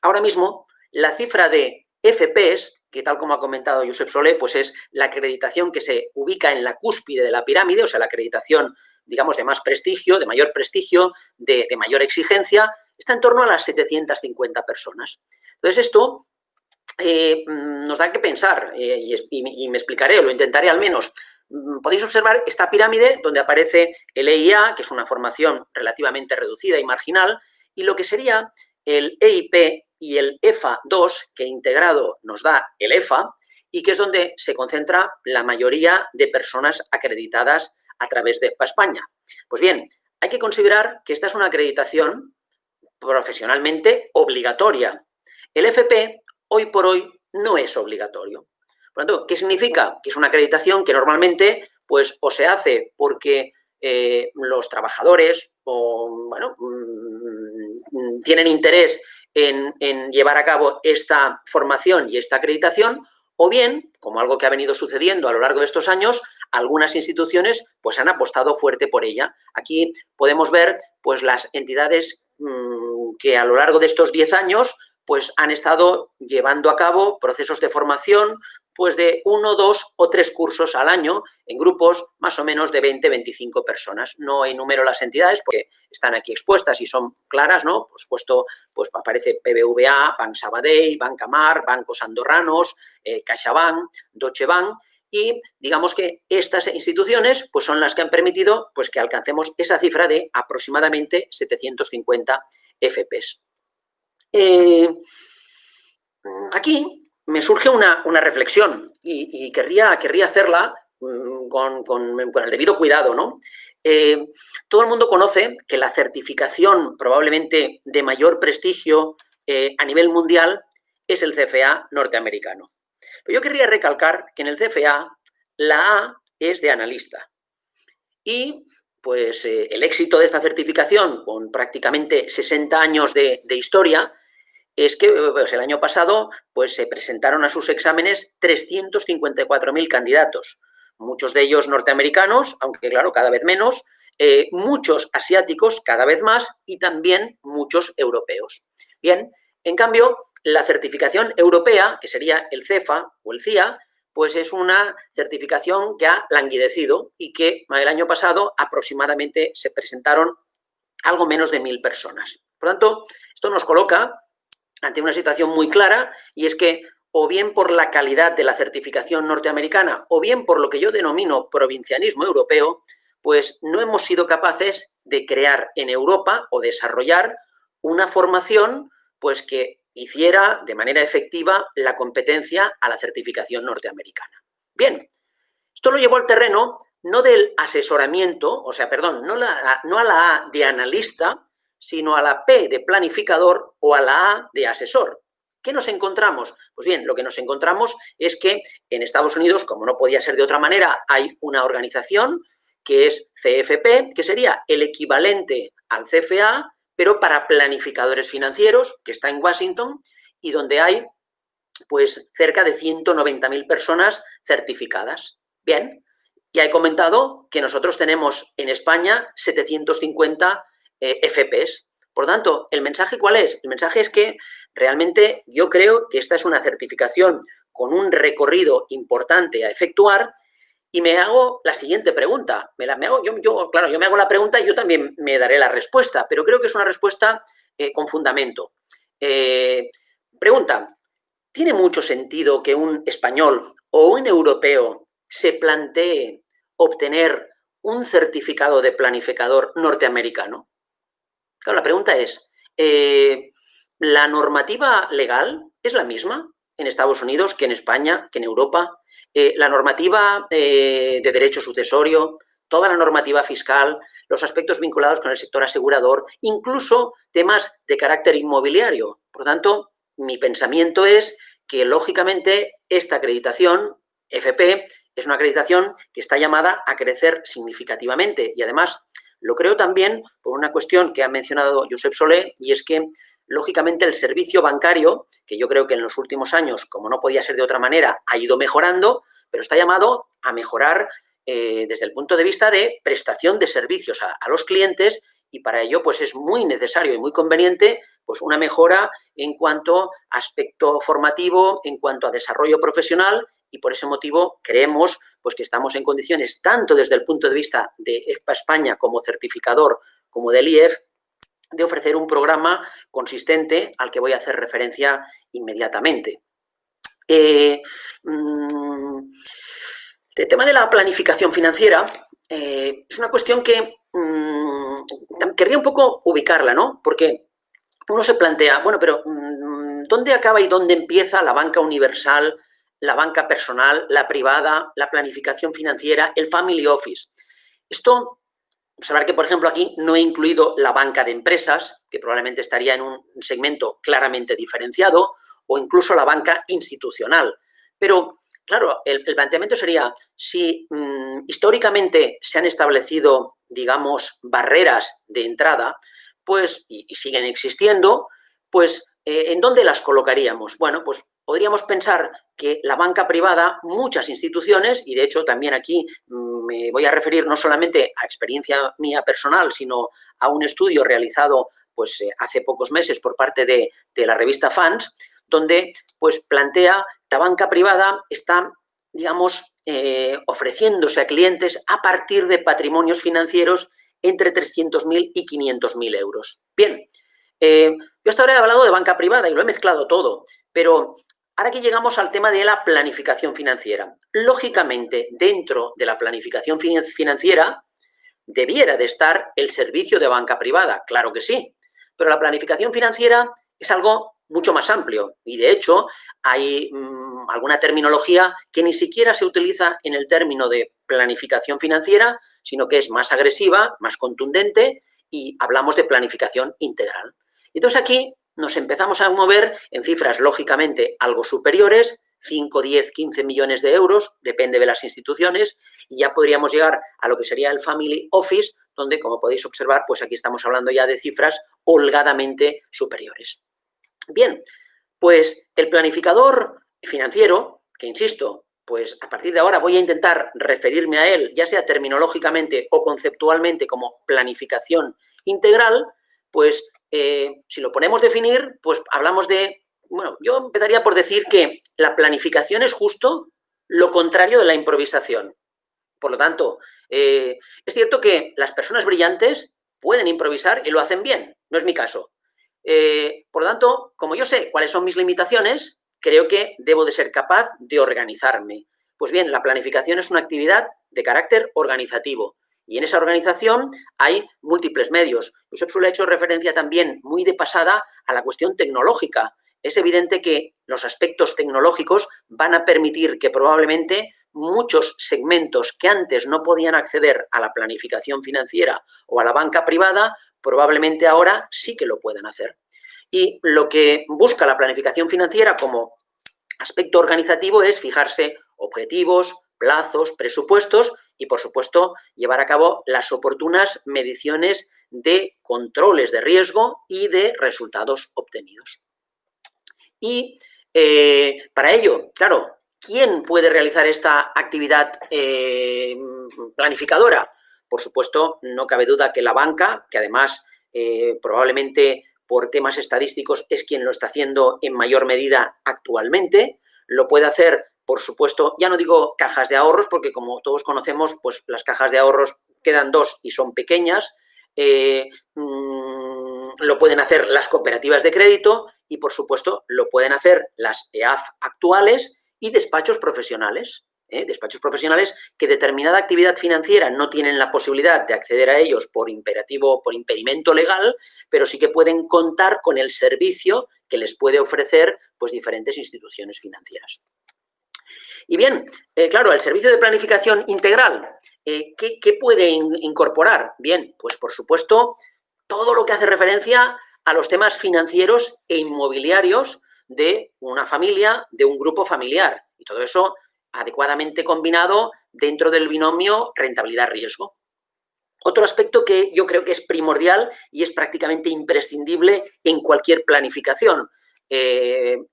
ahora mismo la cifra de FPs, que tal como ha comentado Josep Solé, pues es la acreditación que se ubica en la cúspide de la pirámide, o sea, la acreditación, digamos, de más prestigio, de mayor prestigio, de mayor exigencia, está en torno a las 750 personas. Entonces, esto nos da que pensar, y me explicaré, o lo intentaré al menos. Podéis observar esta pirámide donde aparece el EIA, que es una formación relativamente reducida y marginal, y lo que sería el EIP y el EFA 2, que integrado nos da el EFA, y que es donde se concentra la mayoría de personas acreditadas a través de EFPA España. Pues bien, hay que considerar que esta es una acreditación profesionalmente obligatoria. El FP, hoy por hoy, no es obligatorio. Por lo tanto, ¿qué significa? Que es una acreditación que normalmente pues, o se hace porque los trabajadores tienen interés en llevar a cabo esta formación y esta acreditación, o bien, como algo que ha venido sucediendo a lo largo de estos años, algunas instituciones pues, han apostado fuerte por ella. Aquí podemos ver pues, las entidades que a lo largo de estos 10 años pues, han estado llevando a cabo procesos de formación pues, de 1, 2 o 3 cursos al año en grupos más o menos de 20-25 personas. No enumero las entidades porque están aquí expuestas y son claras, ¿no? Por supuesto, pues aparece BBVA, Banc Sabadell, Banca Mar, Bancos Andorranos, CaixaBank, Deutsche Bank, y digamos que estas instituciones pues, son las que han permitido pues, que alcancemos esa cifra de aproximadamente 750 FPs. Aquí me surge una reflexión y querría hacerla con el debido cuidado, ¿no? Todo el mundo conoce que la certificación probablemente de mayor prestigio a nivel mundial es el CFA norteamericano. Pero yo querría recalcar que en el CFA la A es de analista y pues el éxito de esta certificación con prácticamente 60 años de historia es que pues, el año pasado pues, se presentaron a sus exámenes 354.000 candidatos, muchos de ellos norteamericanos, aunque claro, cada vez menos, muchos asiáticos, cada vez más, y también muchos europeos. Bien, en cambio, la certificación europea, que sería el CEFA o el CIA, pues es una certificación que ha languidecido y que el año pasado aproximadamente se presentaron algo menos de 1.000 personas. Por lo tanto, esto nos coloca ante una situación muy clara y es que o bien por la calidad de la certificación norteamericana o bien por lo que yo denomino provincianismo europeo, pues no hemos sido capaces de crear en Europa o desarrollar una formación pues que hiciera de manera efectiva la competencia a la certificación norteamericana. Bien, esto lo llevó al terreno no del asesoramiento, o sea, perdón, no a la A de analista, sino a la P de planificador o a la A de asesor. ¿Qué nos encontramos? Pues bien, lo que nos encontramos es que en Estados Unidos, como no podía ser de otra manera, hay una organización que es CFP, que sería el equivalente al CFA, pero para planificadores financieros, que está en Washington, y donde hay pues cerca de 190.000 personas certificadas. Bien, ya he comentado que nosotros tenemos en España 750 FPs. Por tanto, ¿el mensaje cuál es? El mensaje es que realmente yo creo que esta es una certificación con un recorrido importante a efectuar y me hago la siguiente pregunta. Claro, yo me hago la pregunta y yo también me daré la respuesta, pero creo que es una respuesta con fundamento. Pregunta, ¿tiene mucho sentido que un español o un europeo se plantee obtener un certificado de planificador norteamericano? Claro, la pregunta es, ¿la normativa legal es la misma en Estados Unidos que en España, que en Europa? La normativa de derecho sucesorio, toda la normativa fiscal, los aspectos vinculados con el sector asegurador, incluso temas de carácter inmobiliario. Por lo tanto, mi pensamiento es que, lógicamente, esta acreditación, FP, es una acreditación que está llamada a crecer significativamente y, además, lo creo también por una cuestión que ha mencionado Josep Solé, y es que, lógicamente, el servicio bancario, que yo creo que en los últimos años, como no podía ser de otra manera, ha ido mejorando, pero está llamado a mejorar desde el punto de vista de prestación de servicios a los clientes, y para ello pues es muy necesario y muy conveniente pues una mejora en cuanto a aspecto formativo, en cuanto a desarrollo profesional, y por ese motivo creemos pues que estamos en condiciones, tanto desde el punto de vista de EFPA España como certificador, como del IEF, de ofrecer un programa consistente al que voy a hacer referencia inmediatamente. El tema de la planificación financiera es una cuestión que querría un poco ubicarla, ¿no? Porque uno se plantea, bueno, pero ¿dónde acaba y dónde empieza la banca universal, la banca personal, la privada, la planificación financiera, el family office? Esto Observar que, por ejemplo, aquí no he incluido la banca de empresas, que probablemente estaría en un segmento claramente diferenciado, o incluso la banca institucional. Pero, claro, el planteamiento sería, si históricamente se han establecido, digamos, barreras de entrada, pues, y siguen existiendo, pues, ¿en dónde las colocaríamos? Bueno, pues podríamos pensar que la banca privada, muchas instituciones, y de hecho también aquí me voy a referir no solamente a experiencia mía personal, sino a un estudio realizado pues, hace pocos meses por parte de la revista Fans, donde pues, plantea la banca privada está, digamos, ofreciéndose a clientes a partir de patrimonios financieros entre 300.000 y 500.000 euros. Bien, yo hasta ahora he hablado de banca privada y lo he mezclado todo, pero ahora que llegamos al tema de la planificación financiera. Lógicamente, dentro de la planificación financiera debiera de estar el servicio de banca privada, claro que sí, pero la planificación financiera es algo mucho más amplio y, de hecho, hay alguna terminología que ni siquiera se utiliza en el término de planificación financiera, sino que es más agresiva, más contundente y hablamos de planificación integral. Entonces, aquí nos empezamos a mover en cifras, lógicamente, algo superiores, 5, 10, 15 millones de euros, depende de las instituciones, y ya podríamos llegar a lo que sería el Family Office, donde, como podéis observar, pues aquí estamos hablando ya de cifras holgadamente superiores. Bien, pues el planificador financiero, que insisto, pues a partir de ahora voy a intentar referirme a él, ya sea terminológicamente o conceptualmente como planificación integral, pues si lo ponemos a definir, pues hablamos de, bueno, yo empezaría por decir que la planificación es justo lo contrario de la improvisación. Por lo tanto, es cierto que las personas brillantes pueden improvisar y lo hacen bien, no es mi caso. Por lo tanto, como yo sé cuáles son mis limitaciones, creo que debo de ser capaz de organizarme. Pues bien, la planificación es una actividad de carácter organizativo. Y en esa organización hay múltiples medios. Josep Solé ha hecho referencia también muy de pasada a la cuestión tecnológica. Es evidente que los aspectos tecnológicos van a permitir que probablemente muchos segmentos que antes no podían acceder a la planificación financiera o a la banca privada, probablemente ahora sí que lo puedan hacer. Y lo que busca la planificación financiera como aspecto organizativo es fijarse objetivos, plazos, presupuestos y, por supuesto, llevar a cabo las oportunas mediciones de controles de riesgo y de resultados obtenidos. Y para ello, claro, ¿quién puede realizar esta actividad planificadora? Por supuesto, no cabe duda que la banca, que además probablemente por temas estadísticos es quien lo está haciendo en mayor medida actualmente, lo puede hacer, por supuesto, ya no digo cajas de ahorros, porque como todos conocemos, pues las cajas de ahorros quedan dos y son pequeñas, lo pueden hacer las cooperativas de crédito y, por supuesto, lo pueden hacer las EAF actuales y despachos profesionales. Despachos profesionales que determinada actividad financiera no tienen la posibilidad de acceder a ellos por impedimento legal, pero sí que pueden contar con el servicio que les puede ofrecer pues, diferentes instituciones financieras. Y bien, claro, el servicio de planificación integral, ¿qué puede incorporar? Bien, pues por supuesto, todo lo que hace referencia a los temas financieros e inmobiliarios de una familia, de un grupo familiar. Y todo eso adecuadamente combinado dentro del binomio rentabilidad-riesgo. Otro aspecto que yo creo que es primordial y es prácticamente imprescindible en cualquier planificación,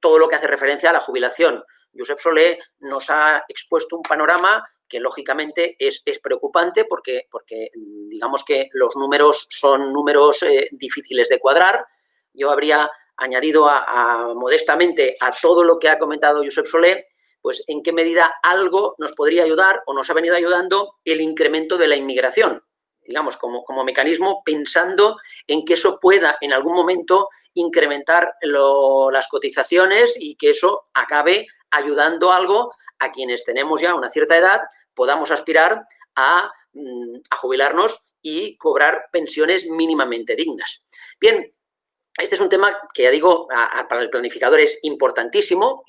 todo lo que hace referencia a la jubilación. Josep Solé nos ha expuesto un panorama que lógicamente es preocupante porque digamos que los números son números difíciles de cuadrar. Yo habría añadido modestamente a todo lo que ha comentado Josep Solé, pues en qué medida algo nos podría ayudar o nos ha venido ayudando el incremento de la inmigración, digamos, como mecanismo, pensando en que eso pueda en algún momento incrementar las cotizaciones y que eso acabe ayudando algo a quienes tenemos ya una cierta edad, podamos aspirar a jubilarnos y cobrar pensiones mínimamente dignas. Bien, Este es un tema que, ya digo, para el planificador es importantísimo,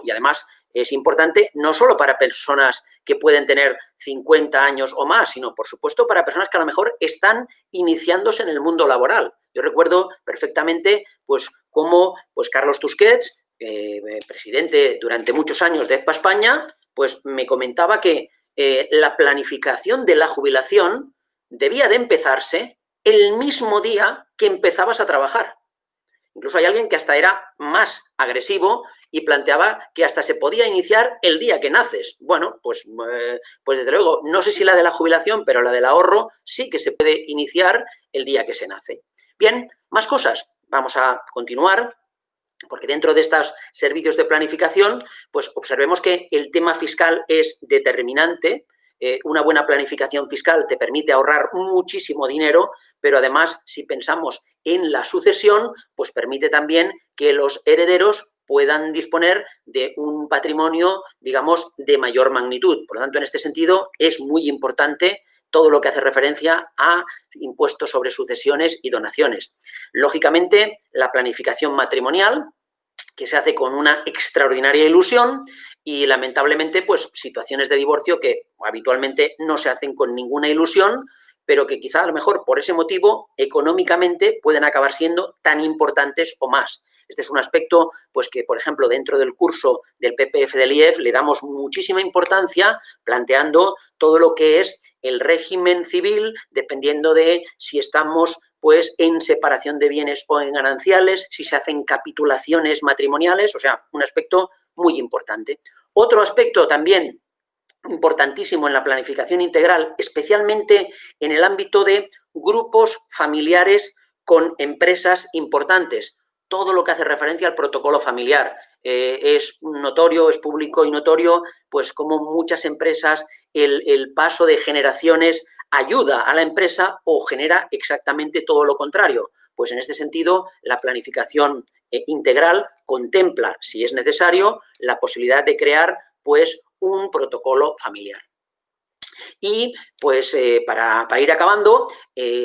y además es importante no solo para personas que pueden tener 50 años o más, sino, por supuesto, para personas que a lo mejor están iniciándose en el mundo laboral. Yo recuerdo perfectamente, pues, cómo pues, Carlos Tusquets, presidente durante muchos años de EFPA España, pues me comentaba que la planificación de la jubilación debía de empezarse el mismo día que empezabas a trabajar. Incluso hay alguien que hasta era más agresivo y planteaba que hasta se podía iniciar el día que naces. Bueno, pues desde luego, no sé si la de la jubilación, pero la del ahorro sí que se puede iniciar el día que se nace. Bien, más cosas. Vamos a continuar, porque dentro de estos servicios de planificación, pues observemos que el tema fiscal es determinante. Una buena planificación fiscal te permite ahorrar muchísimo dinero, pero además, si pensamos en la sucesión, pues permite también que los herederos puedan disponer de un patrimonio, digamos, de mayor magnitud. Por lo tanto, en este sentido, es muy importante todo lo que hace referencia a impuestos sobre sucesiones y donaciones. Lógicamente, la planificación matrimonial, que se hace con una extraordinaria ilusión, y lamentablemente, pues situaciones de divorcio que habitualmente no se hacen con ninguna ilusión, pero que quizá a lo mejor por ese motivo económicamente pueden acabar siendo tan importantes o más. Este es un aspecto pues que, por ejemplo, dentro del curso del PPF del IEF le damos muchísima importancia, planteando todo lo que es el régimen civil, dependiendo de si estamos pues en separación de bienes o en gananciales, si se hacen capitulaciones matrimoniales, o sea, un aspecto muy importante. Otro aspecto también importantísimo en la planificación integral, especialmente en el ámbito de grupos familiares con empresas importantes. Todo lo que hace referencia al protocolo familiar. Es notorio, es público y notorio, pues como muchas empresas el paso de generaciones ayuda a la empresa o genera exactamente todo lo contrario. Pues en este sentido, la planificación integral contempla, si es necesario, la posibilidad de crear pues un protocolo familiar. Y pues para ir acabando,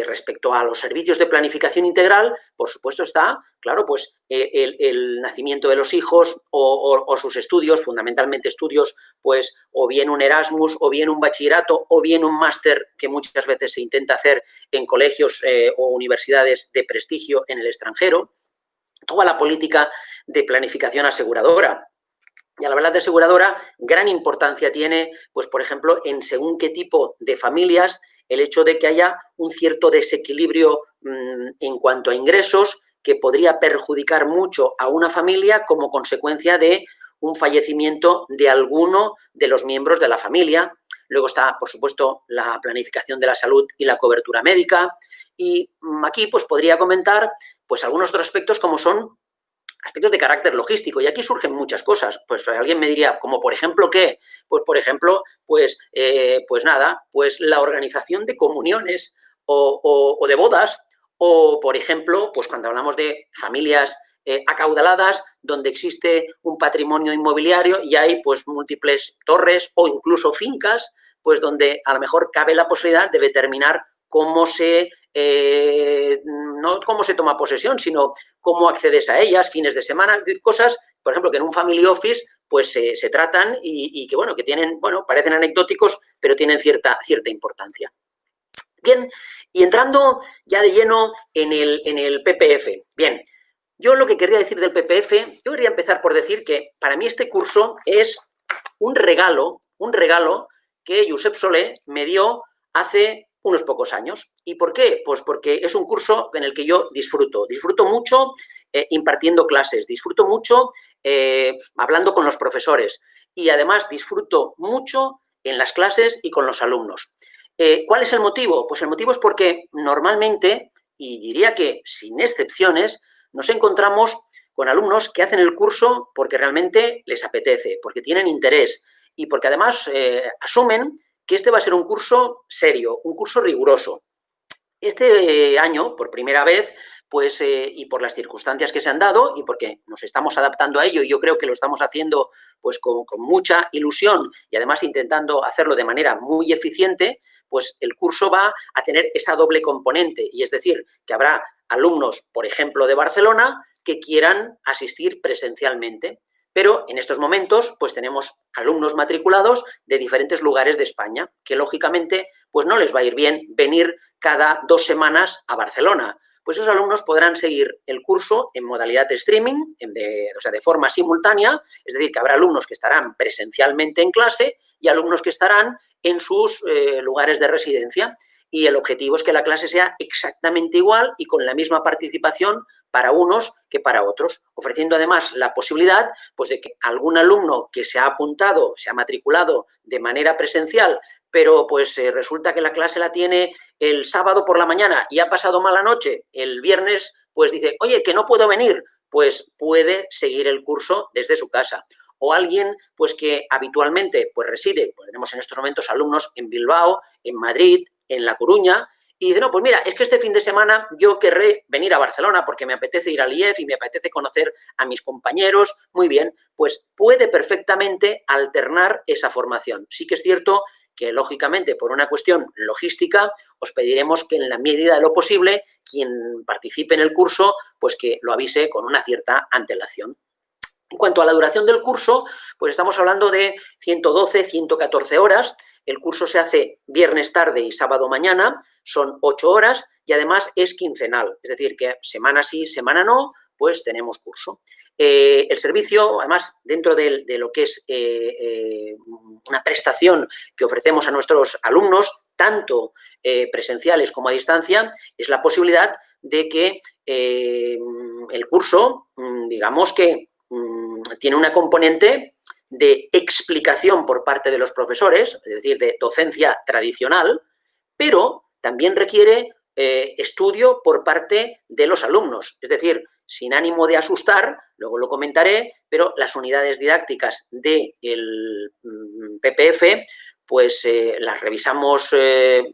respecto a los servicios de planificación integral, por supuesto está, claro, pues el nacimiento de los hijos o sus estudios, fundamentalmente estudios, pues o bien un Erasmus, o bien un bachillerato, o bien un máster que muchas veces se intenta hacer en colegios o universidades de prestigio en el extranjero. Toda la política de planificación aseguradora. Y a la verdad de aseguradora, gran importancia tiene, pues por ejemplo, en según qué tipo de familias, el hecho de que haya un cierto desequilibrio en cuanto a ingresos que podría perjudicar mucho a una familia como consecuencia de un fallecimiento de alguno de los miembros de la familia. Luego está, por supuesto, la planificación de la salud y la cobertura médica. Y aquí pues podría comentar pues algunos otros aspectos como son aspectos de carácter logístico, y aquí surgen muchas cosas. Pues alguien me diría, como por ejemplo, ¿qué? Pues por ejemplo, pues nada, pues la organización de comuniones o de bodas, o por ejemplo, pues cuando hablamos de familias acaudaladas, donde existe un patrimonio inmobiliario y hay pues múltiples torres o incluso fincas, pues donde a lo mejor cabe la posibilidad de determinar cómo se, no cómo se toma posesión, sino cómo accedes a ellas, fines de semana, cosas, por ejemplo, que en un family office pues se tratan y que, bueno, que tienen, bueno, parecen anecdóticos, pero tienen cierta importancia. Bien, y entrando ya de lleno en el PPF. Bien, yo lo que querría decir del PPF, yo quería empezar por decir que para mí este curso es un regalo que Josep Solé me dio hace unos pocos años. ¿Y por qué? Pues porque es un curso en el que yo disfruto mucho impartiendo clases, disfruto mucho hablando con los profesores y además disfruto mucho en las clases y con los alumnos. ¿Cuál es el motivo? Pues el motivo es porque normalmente, y diría que sin excepciones, nos encontramos con alumnos que hacen el curso porque realmente les apetece, porque tienen interés y porque además asumen que este va a ser un curso serio, un curso riguroso. Este año, por primera vez, pues, y por las circunstancias que se han dado y porque nos estamos adaptando a ello, y yo creo que lo estamos haciendo pues con mucha ilusión y además intentando hacerlo de manera muy eficiente, pues el curso va a tener esa doble componente, y es decir, que habrá alumnos, por ejemplo, de Barcelona, que quieran asistir presencialmente. Pero en estos momentos, pues tenemos alumnos matriculados de diferentes lugares de España, que lógicamente, pues no les va a ir bien venir cada 2 semanas a Barcelona. Pues esos alumnos podrán seguir el curso en modalidad de streaming, o sea, de forma simultánea, es decir, que habrá alumnos que estarán presencialmente en clase y alumnos que estarán en sus lugares de residencia. Y el objetivo es que la clase sea exactamente igual y con la misma participación para unos que para otros, ofreciendo además la posibilidad pues, de que algún alumno que se ha apuntado, se ha matriculado de manera presencial, pero pues resulta que la clase la tiene el sábado por la mañana y ha pasado mala noche, el viernes pues dice, oye, que no puedo venir, pues puede seguir el curso desde su casa. O alguien pues que habitualmente pues reside, pues tenemos en estos momentos alumnos en Bilbao, en Madrid, en La Coruña, y dice, no, pues mira, es que este fin de semana yo querré venir a Barcelona porque me apetece ir al IEF y me apetece conocer a mis compañeros. Muy bien, pues puede perfectamente alternar esa formación. Sí que es cierto que, lógicamente, por una cuestión logística, os pediremos que en la medida de lo posible, quien participe en el curso, pues que lo avise con una cierta antelación. En cuanto a la duración del curso, pues estamos hablando de 112, 114 horas. El curso se hace viernes tarde y sábado mañana, son 8 horas y además es quincenal. Es decir, que semana sí, semana no, pues tenemos curso. El servicio, además, dentro de lo que es una prestación que ofrecemos a nuestros alumnos, tanto presenciales como a distancia, es la posibilidad de que el curso, digamos que tiene una componente de explicación por parte de los profesores, es decir, de docencia tradicional, pero también requiere estudio por parte de los alumnos. Es decir, sin ánimo de asustar, luego lo comentaré, pero las unidades didácticas del PPF pues las revisamos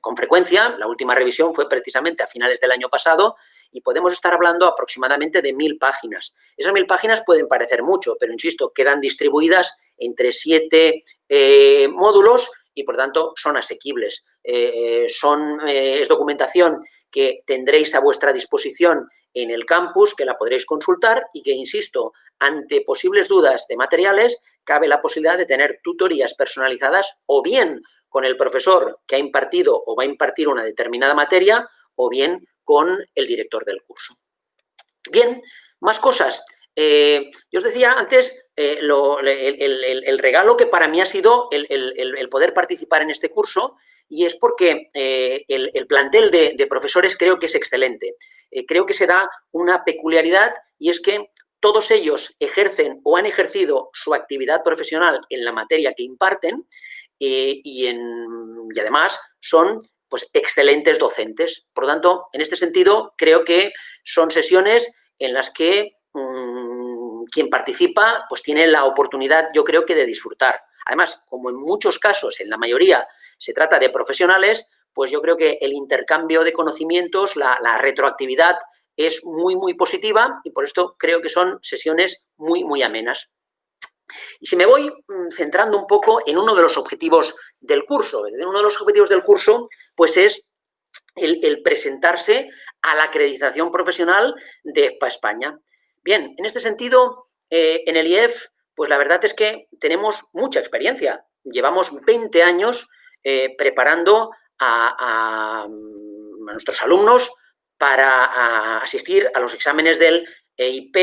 con frecuencia. La última revisión fue precisamente a finales del año pasado y podemos estar hablando aproximadamente de 1000 páginas. Esas 1000 páginas pueden parecer mucho, pero insisto, quedan distribuidas entre 7 módulos y por tanto son asequibles. Es documentación que tendréis a vuestra disposición en el campus, que la podréis consultar y que, insisto, ante posibles dudas de materiales, cabe la posibilidad de tener tutorías personalizadas o bien con el profesor que ha impartido o va a impartir una determinada materia o bien con el director del curso. Bien, más cosas. Yo os decía antes el regalo que para mí ha sido el poder participar en este curso y es porque el plantel de profesores creo que es excelente. Creo que se da una peculiaridad y es que todos ellos ejercen o han ejercido su actividad profesional en la materia que imparten y además son pues, excelentes docentes. Por lo tanto, en este sentido, creo que son sesiones en las que quien participa pues tiene la oportunidad, yo creo que de disfrutar. Además, como en muchos casos, en la mayoría, se trata de profesionales, pues yo creo que el intercambio de conocimientos, la retroactividad es muy, muy positiva y por esto creo que son sesiones muy, muy amenas. Y si me voy centrando un poco en uno de los objetivos del curso, uno de los objetivos del curso pues es el presentarse a la acreditación profesional de EFPA España. Bien, en este sentido, en el IEF, pues la verdad es que tenemos mucha experiencia. Llevamos 20 años preparando a nuestros alumnos para asistir a los exámenes del EIP,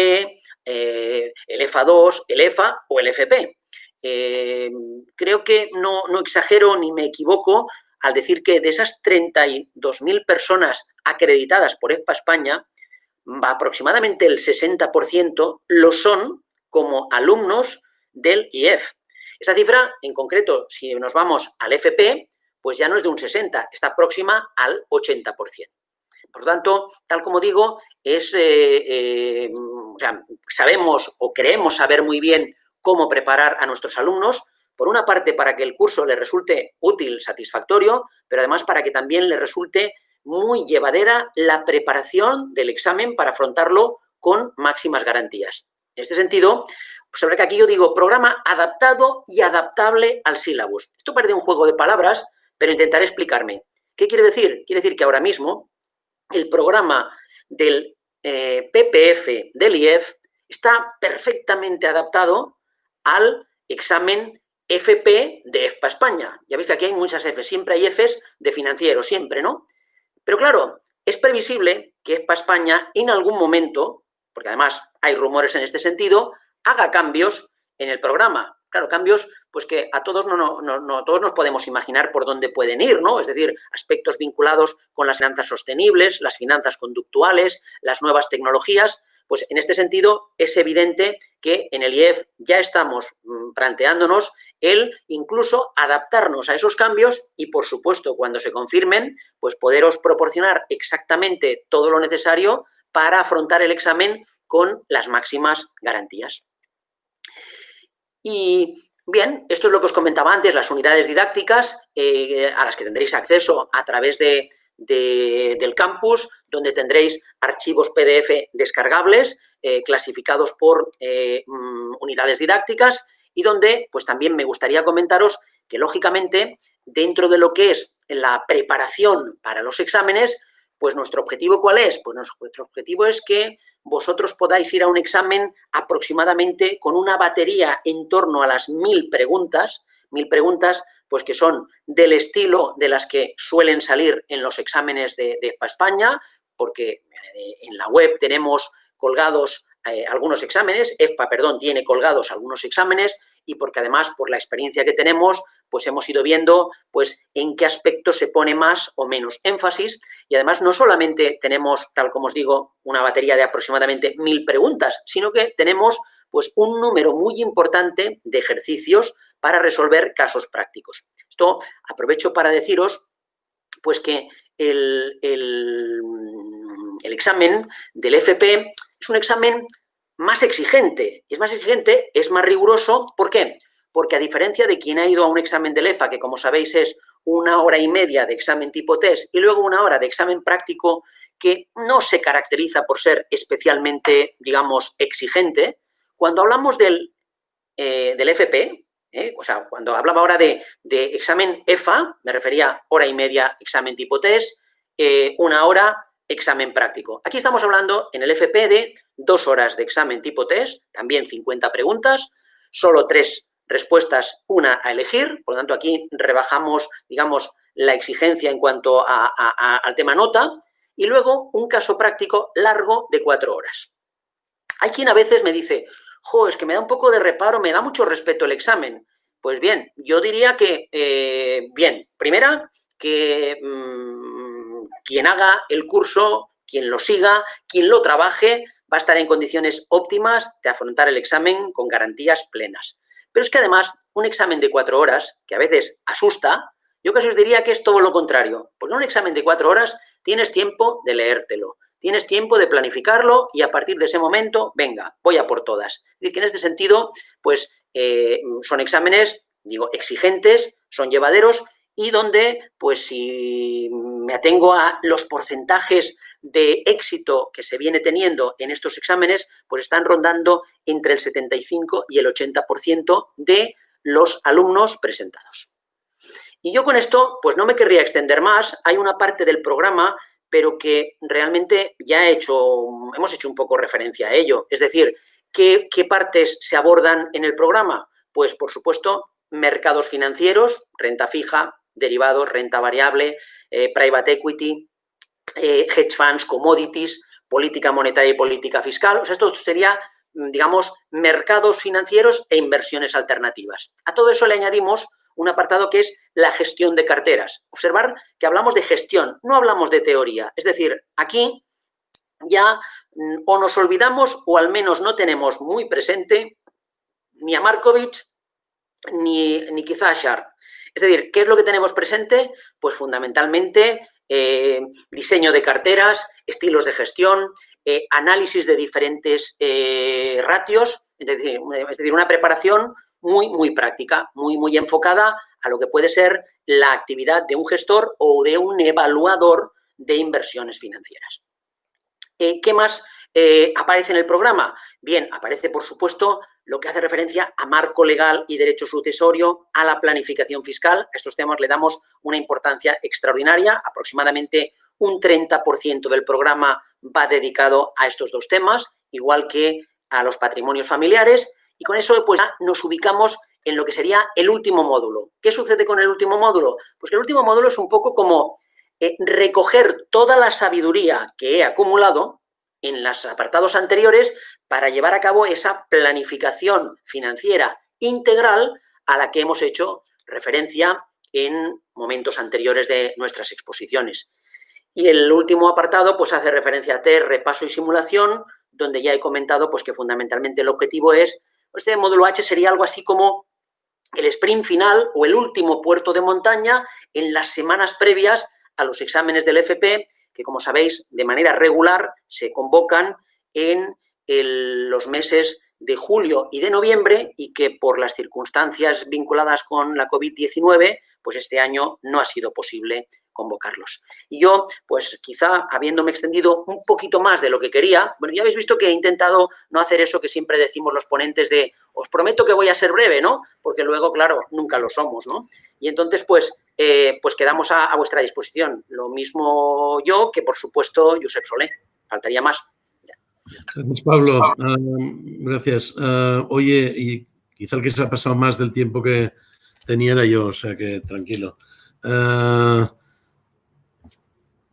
el EFA2, el EFA o el FP. Creo que no exagero ni me equivoco al decir que de esas 32.000 personas acreditadas por EFPA España, aproximadamente el 60% lo son como alumnos del IEF. Esa cifra, en concreto, si nos vamos al FP, pues ya no es de un 60%, está próxima al 80%. Por lo tanto, tal como digo, sabemos o creemos saber muy bien cómo preparar a nuestros alumnos, por una parte para que el curso les resulte útil, satisfactorio, pero además para que también les resulte muy llevadera la preparación del examen para afrontarlo con máximas garantías. En este sentido, sobre que aquí yo digo programa adaptado y adaptable al sílabus. Esto parece un juego de palabras, pero intentaré explicarme. ¿Qué quiere decir? Quiere decir que ahora mismo el programa del PPF del IEF está perfectamente adaptado al examen FP de EFPA España. Ya veis que aquí hay muchas Fs, siempre hay Fs de financiero, siempre, ¿no? Pero claro, es previsible que EFPA España en algún momento, porque además hay rumores en este sentido, haga cambios en el programa. Claro, cambios pues que a todos no todos nos podemos imaginar por dónde pueden ir, ¿no? Es decir, aspectos vinculados con las finanzas sostenibles, las finanzas conductuales, las nuevas tecnologías. Pues en este sentido es evidente que en el IEF ya estamos planteándonos el incluso adaptarnos a esos cambios y, por supuesto, cuando se confirmen, pues poderos proporcionar exactamente todo lo necesario para afrontar el examen con las máximas garantías. Y bien, esto es lo que os comentaba antes, las unidades didácticas a las que tendréis acceso a través del campus, donde tendréis archivos PDF descargables, clasificados por unidades didácticas, y donde pues también me gustaría comentaros que, lógicamente, dentro de lo que es la preparación para los exámenes, pues nuestro objetivo, ¿cuál es? Pues nuestro objetivo es que vosotros podáis ir a un examen aproximadamente con una batería en torno a las 1000 preguntas, pues que son del estilo de las que suelen salir en los exámenes de EFPA España, porque en la web tenemos colgados algunos exámenes, EFPA, tiene colgados algunos exámenes, y porque además, por la experiencia que tenemos, pues hemos ido viendo pues en qué aspectos se pone más o menos énfasis, y además no solamente tenemos, tal como os digo, una batería de aproximadamente 1000 preguntas, sino que tenemos pues un número muy importante de ejercicios para resolver casos prácticos. Esto aprovecho para deciros pues que el examen del FP es un examen más exigente. Es más exigente, es más riguroso. ¿Por qué? Porque a diferencia de quien ha ido a un examen del EFA, que como sabéis es 1 hora y media de examen tipo test y luego 1 hora de examen práctico, que no se caracteriza por ser especialmente, digamos, exigente, cuando hablamos del FP, o sea, cuando hablaba ahora de examen EFA, me refería a 1 hora y media examen tipo test, 1 hora examen práctico. Aquí estamos hablando en el FP de 2 horas de examen tipo test, también 50 preguntas, solo 3 respuestas, 1 a elegir. Por lo tanto, aquí rebajamos, digamos, la exigencia en cuanto al tema nota, y luego un caso práctico largo de 4 horas. Hay quien a veces me dice: jo, es que me da un poco de reparo, me da mucho respeto el examen. Pues bien, yo diría que, primera, que quien haga el curso, quien lo siga, quien lo trabaje, va a estar en condiciones óptimas de afrontar el examen con garantías plenas. Pero es que además, un examen de 4 horas, que a veces asusta, yo casi os diría que es todo lo contrario. Porque en un examen de 4 horas tienes tiempo de leértelo, tienes tiempo de planificarlo, y a partir de ese momento, venga, voy a por todas. Es decir, que en este sentido, pues son exámenes, digo, exigentes, son llevaderos, y donde, pues si me atengo a los porcentajes de éxito que se viene teniendo en estos exámenes, pues están rondando entre el 75 y el 80% de los alumnos presentados. Y yo con esto, pues no me querría extender más. Hay una parte del programa, pero que realmente ya hemos hecho un poco referencia a ello. Es decir, ¿qué partes se abordan en el programa? Pues, por supuesto, mercados financieros, renta fija, derivados, renta variable, private equity, hedge funds, commodities, política monetaria y política fiscal. O sea, esto sería, digamos, mercados financieros e inversiones alternativas. A todo eso le añadimos un apartado que es la gestión de carteras. Observar que hablamos de gestión, no hablamos de teoría. Es decir, aquí ya o nos olvidamos o al menos no tenemos muy presente ni a Markovich ni quizá a Sharpe. Es decir, ¿qué es lo que tenemos presente? Pues fundamentalmente diseño de carteras, estilos de gestión, análisis de diferentes ratios, es decir, una preparación muy práctica, muy enfocada a lo que puede ser la actividad de un gestor o de un evaluador de inversiones financieras. ¿Qué más aparece en el programa? Bien, aparece, por supuesto, lo que hace referencia a marco legal y derecho sucesorio, a la planificación fiscal. A estos temas le damos una importancia extraordinaria, aproximadamente un 30% del programa va dedicado a estos dos temas, igual que a los patrimonios familiares, y con eso pues ya nos ubicamos en lo que sería el último módulo. ¿Qué sucede con el último módulo? Pues que el último módulo es un poco como recoger toda la sabiduría que he acumulado en los apartados anteriores para llevar a cabo esa planificación financiera integral a la que hemos hecho referencia en momentos anteriores de nuestras exposiciones. Y el último apartado pues hace referencia a TER, repaso y simulación, donde ya he comentado pues que fundamentalmente el objetivo es, este módulo H sería algo así como el sprint final o el último puerto de montaña en las semanas previas a los exámenes del FP, que como sabéis de manera regular se convocan en los meses de julio y de noviembre y que por las circunstancias vinculadas con la COVID-19, pues este año no ha sido posible convocarlos. Y yo, pues quizá habiéndome extendido un poquito más de lo que quería, bueno, ya habéis visto que he intentado no hacer eso que siempre decimos los ponentes de os prometo que voy a ser breve, ¿no? Porque luego, claro, nunca lo somos, ¿no? Y entonces, pues quedamos a vuestra disposición. Lo mismo yo que, por supuesto, Josep Solé. Faltaría más. Gracias, Pablo. Gracias. Oye, y quizá el que se ha pasado más del tiempo que tenía era yo, o sea que tranquilo.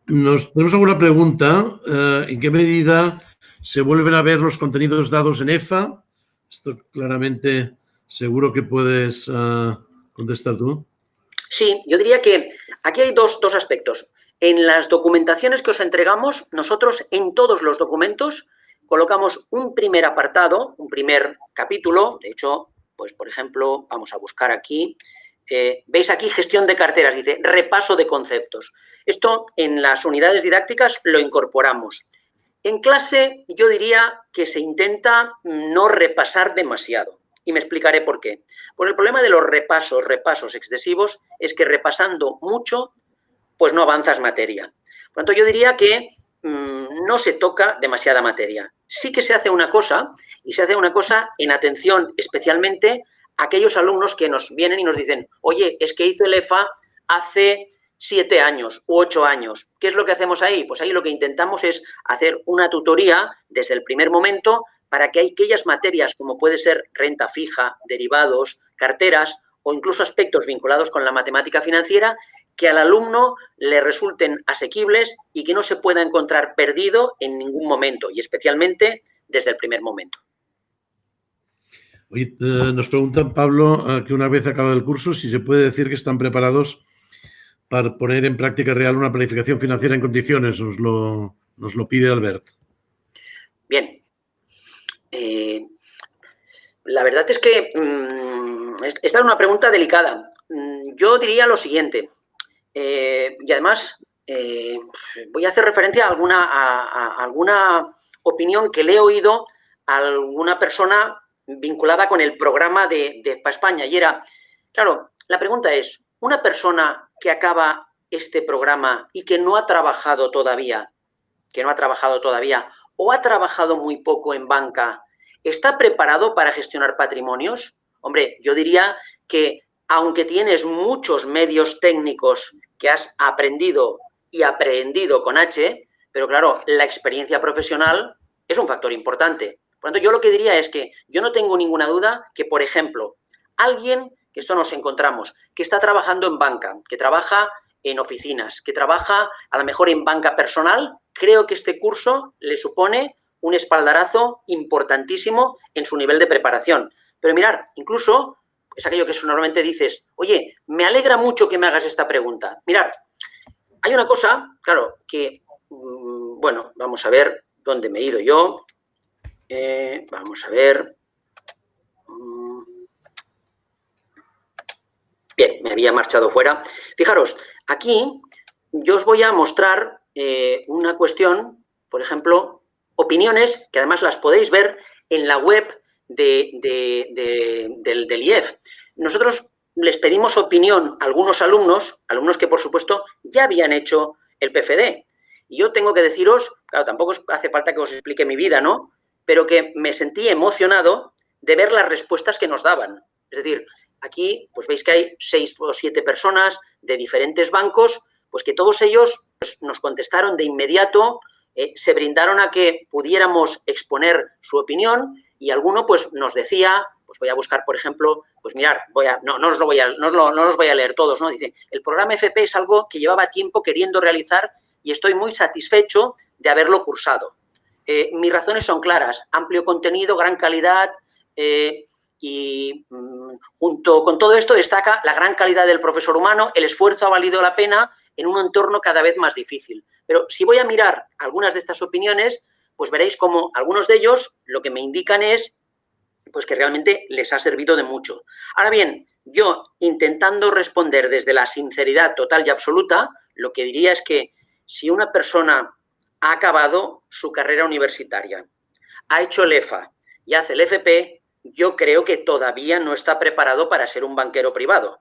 Tenemos alguna pregunta. ¿En qué medida se vuelven a ver los contenidos dados en EFA? Esto claramente seguro que puedes contestar tú. Sí, yo diría que aquí hay dos aspectos. En las documentaciones que os entregamos, nosotros en todos los documentos colocamos un primer apartado, un primer capítulo. De hecho, pues por ejemplo, vamos a buscar aquí. Veis aquí gestión de carteras, dice repaso de conceptos. Esto en las unidades didácticas lo incorporamos. En clase yo diría que se intenta no repasar demasiado. Y me explicaré por qué. Porque el problema de los repasos excesivos es que repasando mucho, pues no avanzas materia. Por lo tanto, yo diría que no se toca demasiada materia. Sí que se hace una cosa, y se hace una cosa en atención especialmente a aquellos alumnos que nos vienen y nos dicen, oye, es que hice el EFA hace 7 años u 8 años. ¿Qué es lo que hacemos ahí? Pues ahí lo que intentamos es hacer una tutoría desde el primer momento para que aquellas materias como puede ser renta fija, derivados, carteras o incluso aspectos vinculados con la matemática financiera, que al alumno le resulten asequibles y que no se pueda encontrar perdido en ningún momento y especialmente desde el primer momento. Oye, nos pregunta Pablo que una vez acabado el curso, si se puede decir que están preparados para poner en práctica real una planificación financiera en condiciones. Nos lo pide Albert. Bien. La verdad es que esta es una pregunta delicada. Yo diría lo siguiente, y además voy a hacer referencia a alguna opinión que le he oído a alguna persona vinculada con el programa de EFA España. Y era, claro, la pregunta es, una persona que acaba este programa y que no ha trabajado todavía, o ha trabajado muy poco en banca, ¿está preparado para gestionar patrimonios? Hombre, yo diría que aunque tienes muchos medios técnicos que has aprendido y aprehendido con H, pero claro, la experiencia profesional es un factor importante. Por lo tanto, yo lo que diría es que yo no tengo ninguna duda que, por ejemplo, alguien, que esto nos encontramos, que está trabajando en banca, que trabaja en oficinas, que trabaja a lo mejor en banca personal, creo que este curso le supone un espaldarazo importantísimo en su nivel de preparación. Pero mirar, incluso es aquello que normalmente dices, oye, me alegra mucho que me hagas esta pregunta. Mirar, hay una cosa, claro, que, bueno, vamos a ver dónde me he ido yo. Vamos a ver. Bien, me había marchado fuera. Fijaros, aquí yo os voy a mostrar una cuestión, por ejemplo, opiniones, que además las podéis ver en la web del IEF. Nosotros les pedimos opinión a algunos alumnos que por supuesto ya habían hecho el PFD. Y yo tengo que deciros, claro, tampoco hace falta que os explique mi vida, ¿no? Pero que me sentí emocionado de ver las respuestas que nos daban. Es decir, aquí pues veis que hay 6 o 7 personas de diferentes bancos, pues que todos ellos pues nos contestaron de inmediato, se brindaron a que pudiéramos exponer su opinión y alguno pues nos decía, pues voy a buscar, por ejemplo, pues mirar, no los voy a leer todos, ¿no? Dice, el programa FP es algo que llevaba tiempo queriendo realizar y estoy muy satisfecho de haberlo cursado. Mis razones son claras, amplio contenido, gran calidad y junto con todo esto destaca la gran calidad del profesor humano, el esfuerzo ha valido la pena en un entorno cada vez más difícil. Pero si voy a mirar algunas de estas opiniones, pues veréis cómo algunos de ellos lo que me indican es pues que realmente les ha servido de mucho. Ahora bien, yo intentando responder desde la sinceridad total y absoluta, lo que diría es que si una persona ha acabado su carrera universitaria, ha hecho el EFA y hace el FP, yo creo que todavía no está preparado para ser un banquero privado.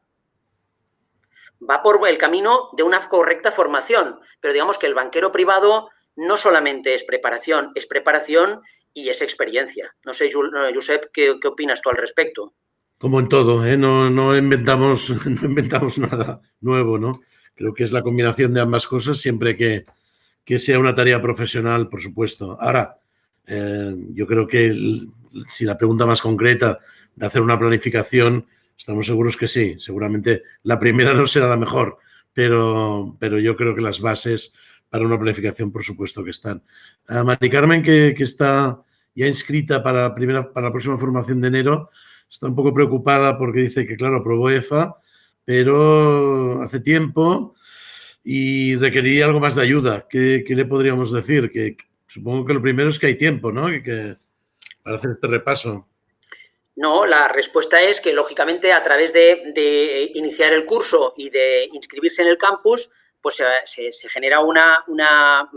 Va por el camino de una correcta formación, pero digamos que el banquero privado no solamente es preparación y es experiencia. No sé, Josep, ¿qué opinas tú al respecto? Como en todo, no inventamos nada nuevo, ¿no? Creo que es la combinación de ambas cosas siempre que sea una tarea profesional, por supuesto. Ahora, yo creo que si la pregunta más concreta de hacer una planificación, estamos seguros que sí. Seguramente la primera no será la mejor, pero yo creo que las bases para una planificación, por supuesto que están. Mari Carmen, que está ya inscrita para la próxima formación de enero, está un poco preocupada porque dice que, claro, aprobó EFA, pero hace tiempo y requeriría algo más de ayuda. ¿Qué le podríamos decir? Que supongo que lo primero es que hay tiempo, ¿no? Para hacer este repaso. No, la respuesta es que, lógicamente, a través de iniciar el curso y de inscribirse en el campus, pues se genera una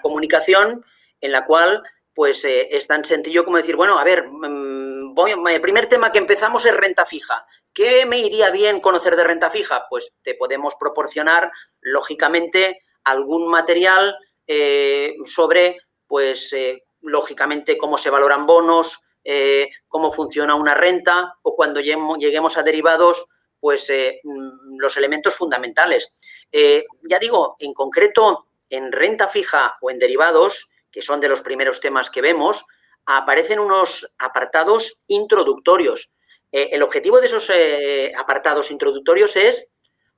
comunicación en la cual pues es tan sencillo como decir, bueno, a ver, el primer tema que empezamos es renta fija. ¿Qué me iría bien conocer de renta fija? Pues te podemos proporcionar, lógicamente, algún material sobre, pues, lógicamente, cómo se valoran bonos, cómo funciona una renta o cuando lleguemos a derivados, pues los elementos fundamentales. Ya digo, en concreto, en renta fija o en derivados, que son de los primeros temas que vemos, aparecen unos apartados introductorios. El objetivo de esos apartados introductorios es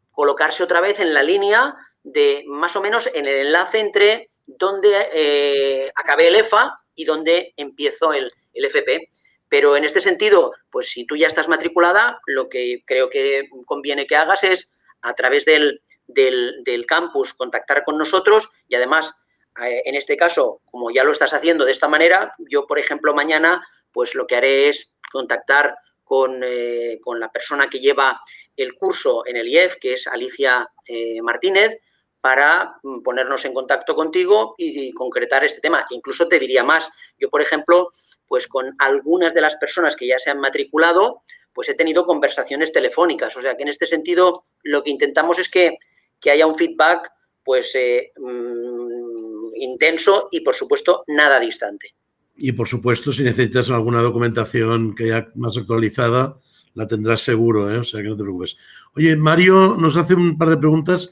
colocarse otra vez en la línea de más o menos en el enlace entre donde acabé el EFA y donde empiezo el FP. Pero en este sentido, pues si tú ya estás matriculada, lo que creo que conviene que hagas es a través del campus contactar con nosotros y además, en este caso, como ya lo estás haciendo de esta manera, yo, por ejemplo, mañana, pues lo que haré es contactar con la persona que lleva el curso en el IEF, que es Alicia Martínez, para ponernos en contacto contigo y concretar este tema. Incluso te diría más, yo, por ejemplo, pues con algunas de las personas que ya se han matriculado, pues he tenido conversaciones telefónicas. O sea, que en este sentido lo que intentamos es que haya un feedback pues intenso y, por supuesto, nada distante. Y, por supuesto, si necesitas alguna documentación que ya más actualizada, la tendrás seguro, ¿eh? O sea, que no te preocupes. Oye, Mario nos hace un par de preguntas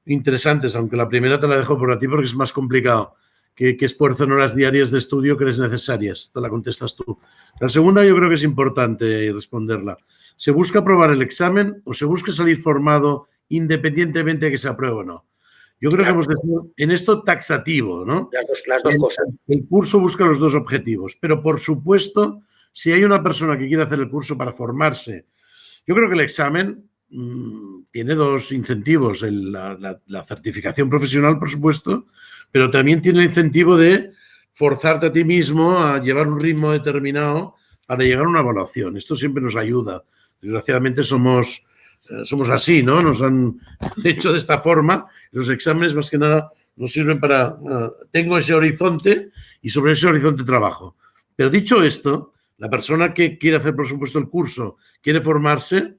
interesantes, aunque la primera te la dejo por a ti porque es más complicado. ¿Qué esfuerzo en horas diarias de estudio crees necesarias? Te la contestas tú. La segunda yo creo que es importante responderla. ¿Se busca aprobar el examen o se busca salir formado independientemente de que se apruebe o no? Yo creo que hemos decidido en esto taxativo, ¿no? Las dos cosas. El curso busca los dos objetivos, pero por supuesto, si hay una persona que quiere hacer el curso para formarse, yo creo que el examen tiene dos incentivos, la certificación profesional, por supuesto, pero también tiene el incentivo de forzarte a ti mismo a llevar un ritmo determinado para llegar a una evaluación. Esto siempre nos ayuda. Desgraciadamente somos así, ¿no? Nos han hecho de esta forma. Los exámenes, más que nada, nos sirven para... tengo ese horizonte y sobre ese horizonte trabajo. Pero dicho esto, la persona que quiere hacer, por supuesto, el curso, quiere formarse,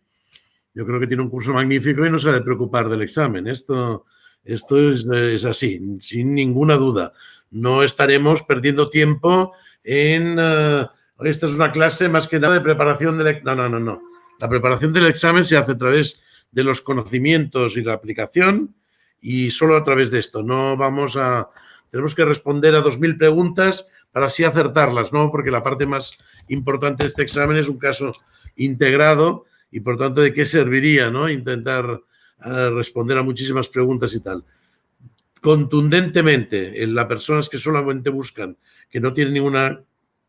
yo creo que tiene un curso magnífico y no se ha de preocupar del examen. Esto es así, sin ninguna duda. No estaremos perdiendo tiempo en... esta es una clase más que nada de preparación del... No. La preparación del examen se hace a través de los conocimientos y la aplicación y solo a través de esto. No vamos a... Tenemos que responder a 2000 preguntas para así acertarlas, ¿no? Porque la parte más importante de este examen es un caso integrado y, por tanto, ¿de qué serviría, no? Intentar responder a muchísimas preguntas y tal. Contundentemente, en las personas que solamente buscan, que no tienen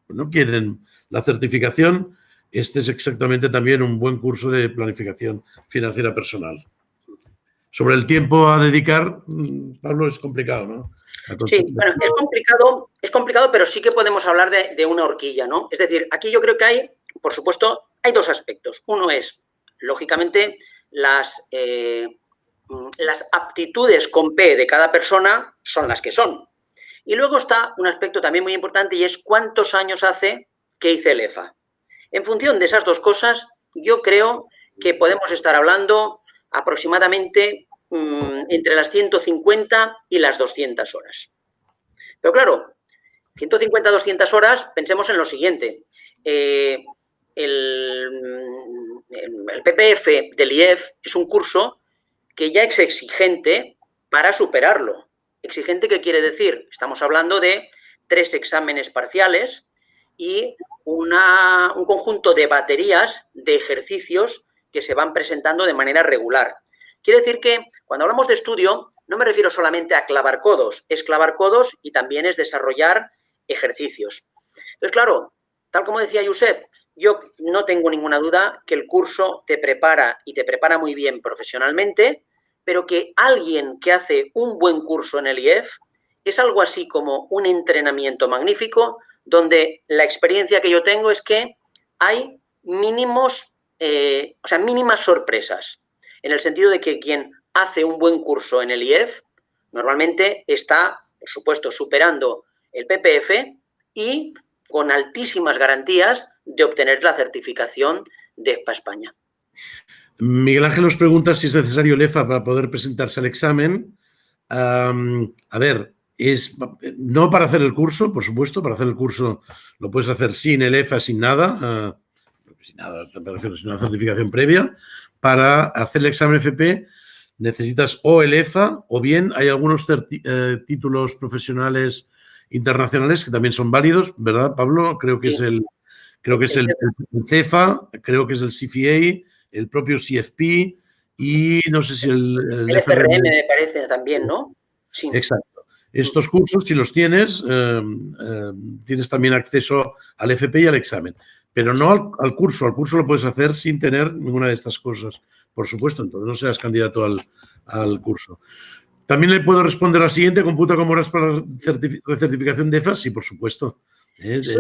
no quieren la certificación, este es exactamente también un buen curso de planificación financiera personal. Sobre el tiempo a dedicar, Pablo, es complicado, ¿no? Sí, bueno, es complicado, pero sí que podemos hablar de una horquilla, ¿no? Es decir, aquí yo creo que hay, por supuesto, hay dos aspectos. Uno es, lógicamente, las aptitudes con P de cada persona son las que son. Y luego está un aspecto también muy importante y es cuántos años hace que hice el EFA. En función de esas dos cosas, yo creo que podemos estar hablando aproximadamente entre las 150 y las 200 horas. Pero claro, 150 a 200 horas, pensemos en lo siguiente. El PPF del IEF es un curso que ya es exigente para superarlo. Exigente, ¿qué quiere decir? Estamos hablando de 3 exámenes parciales y un conjunto de baterías de ejercicios que se van presentando de manera regular. Quiere decir que cuando hablamos de estudio no me refiero solamente a clavar codos, es clavar codos y también es desarrollar ejercicios. Entonces, claro, tal como decía Josep, yo no tengo ninguna duda que el curso te prepara y te prepara muy bien profesionalmente, pero que alguien que hace un buen curso en el IEF es algo así como un entrenamiento magnífico donde la experiencia que yo tengo es que hay mínimas sorpresas, en el sentido de que quien hace un buen curso en el IEF normalmente está, por supuesto, superando el PPF y con altísimas garantías de obtener la certificación de EFPA España. Miguel Ángel nos pregunta si es necesario el EFA para poder presentarse al examen. A ver, no para hacer el curso, por supuesto, para hacer el curso lo puedes hacer sin el EFA, sin nada, sin una certificación previa. Para hacer el examen FP necesitas o el EFA o bien hay algunos títulos profesionales internacionales que también son válidos, ¿verdad, Pablo? Creo que sí. es el CEFA, creo que es el CFA, el propio CFP y no sé si el FRM me parece también, ¿no? Sí. Exacto. Estos cursos, si los tienes, tienes también acceso al FP y al examen. Pero no al curso. Al curso lo puedes hacer sin tener ninguna de estas cosas. Por supuesto, entonces no seas candidato al curso. También le puedo responder a la siguiente. ¿Computa como horas para la certificación de EFA? Sí, por supuesto. Sí.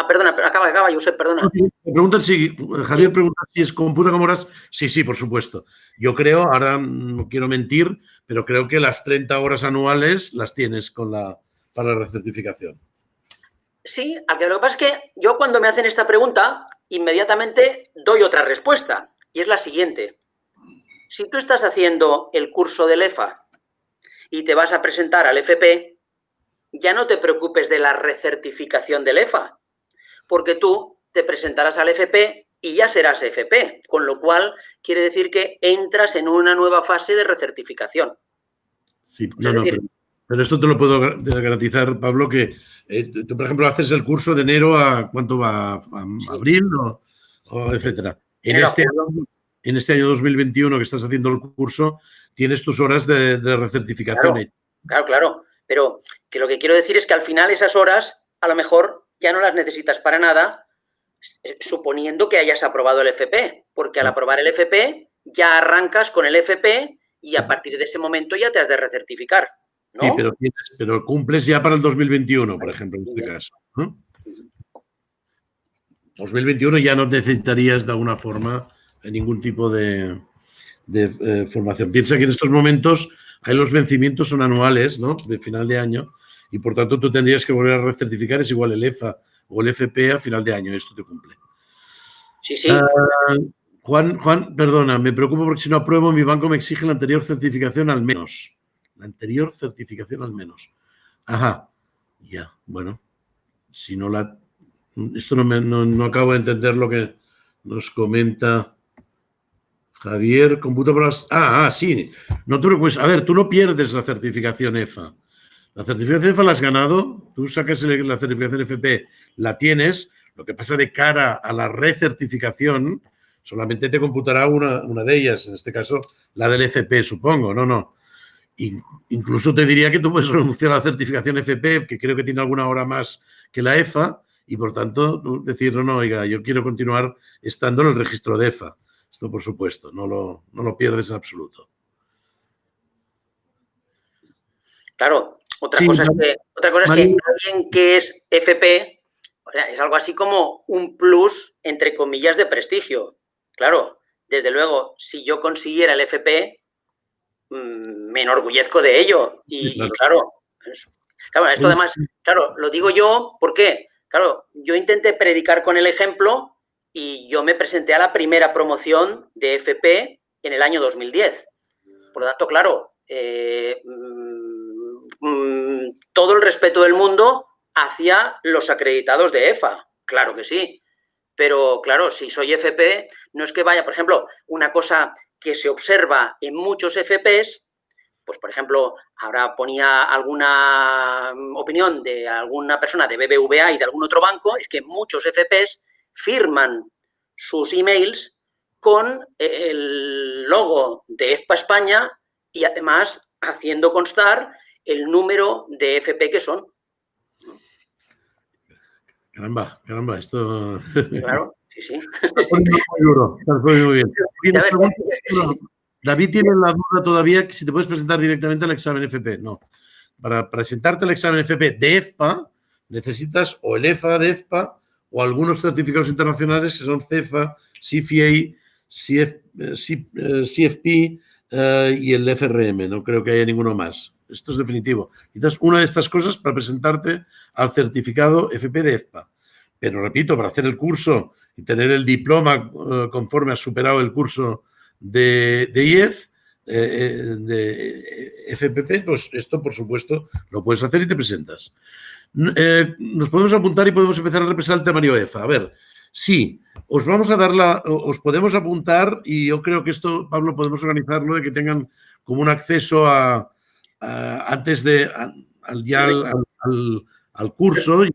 Perdona, acaba, Josep, perdona. Javier pregunta si es computa como horas. Sí, por supuesto. Yo creo, ahora no quiero mentir, pero creo que las 30 horas anuales las tienes para la recertificación. Sí, aunque lo que pasa es que yo cuando me hacen esta pregunta, inmediatamente doy otra respuesta, y es la siguiente. Si tú estás haciendo el curso del EFA y te vas a presentar al FP, ya no te preocupes de la recertificación del EFA, porque tú te presentarás al FP y ya serás FP, con lo cual quiere decir que entras en una nueva fase de recertificación. Sí, pero esto te lo puedo garantizar, Pablo, que tú, por ejemplo, haces el curso de enero a ¿cuánto va? ¿A abril o etcétera? En este año 2021 que estás haciendo el curso, tienes tus horas de recertificación. Claro. Pero que lo que quiero decir es que al final esas horas, a lo mejor, ya no las necesitas para nada, suponiendo que hayas aprobado el FP, porque al aprobar el FP ya arrancas con el FP y a partir de ese momento ya te has de recertificar, ¿no? Sí, pero cumples ya para el 2021, por ejemplo, en este caso, ¿no? 2021 ya no necesitarías de alguna forma ningún tipo de formación. Piensa que en estos momentos los vencimientos son anuales, ¿no? De final de año. Y, por tanto, tú tendrías que volver a recertificar, es igual el EFA o el FP a final de año. Esto te cumple. Sí. Juan, perdona, me preocupo porque si no apruebo, mi banco me exige la anterior certificación al menos. La anterior certificación al menos. Ajá. Ya, bueno. Si no la... Esto no acabo de entender lo que nos comenta Javier, computa por las... sí. No te preocupes. A ver, tú no pierdes la certificación EFA. La certificación EFA la has ganado. Tú sacas la certificación FP, la tienes. Lo que pasa de cara a la recertificación, solamente te computará una de ellas. En este caso, la del FP, supongo. No. Incluso te diría que tú puedes renunciar a la certificación FP, que creo que tiene alguna hora más que la EFA, y por tanto decir, no, oiga, yo quiero continuar estando en el registro de EFA. Esto, por supuesto, no lo pierdes en absoluto. Claro, otra cosa es que alguien que es FP, o sea, es algo así como un plus, entre comillas, de prestigio. Claro, desde luego, si yo consiguiera el FP, me enorgullezco de ello. Y claro, esto además, claro, lo digo yo, ¿por qué? Claro, yo intenté predicar con el ejemplo y yo me presenté a la primera promoción de FP en el año 2010. Por lo tanto, claro, todo el respeto del mundo hacia los acreditados de EFA, claro que sí. Pero claro, si soy FP, no es que vaya, por ejemplo, una cosa que se observa en muchos FPs, pues por ejemplo, ahora ponía alguna opinión de alguna persona de BBVA y de algún otro banco, es que muchos FPs firman sus emails con el logo de EFPA España y además haciendo constar el número de FP que son. Caramba, esto... Claro, sí. Estás poniendo muy duro, estás poniendo muy bien. David tiene la duda todavía que si te puedes presentar directamente al examen FP. No. Para presentarte al examen FP de EFPA, necesitas o el EFA de EFPA o algunos certificados internacionales que son CEFA, CFA, CFP y el FRM. No creo que haya ninguno más. Esto es definitivo. Necesitas una de estas cosas para presentarte al certificado FP de EFPA. Pero repito, para hacer el curso y tener el diploma conforme has superado el curso de IEF, de FPP, pues esto, por supuesto, lo puedes hacer y te presentas. Nos podemos apuntar y podemos empezar a repasar el temario EFA. A ver, sí, os vamos a dar os podemos apuntar y yo creo que esto, Pablo, podemos organizarlo de que tengan como un acceso antes de al curso y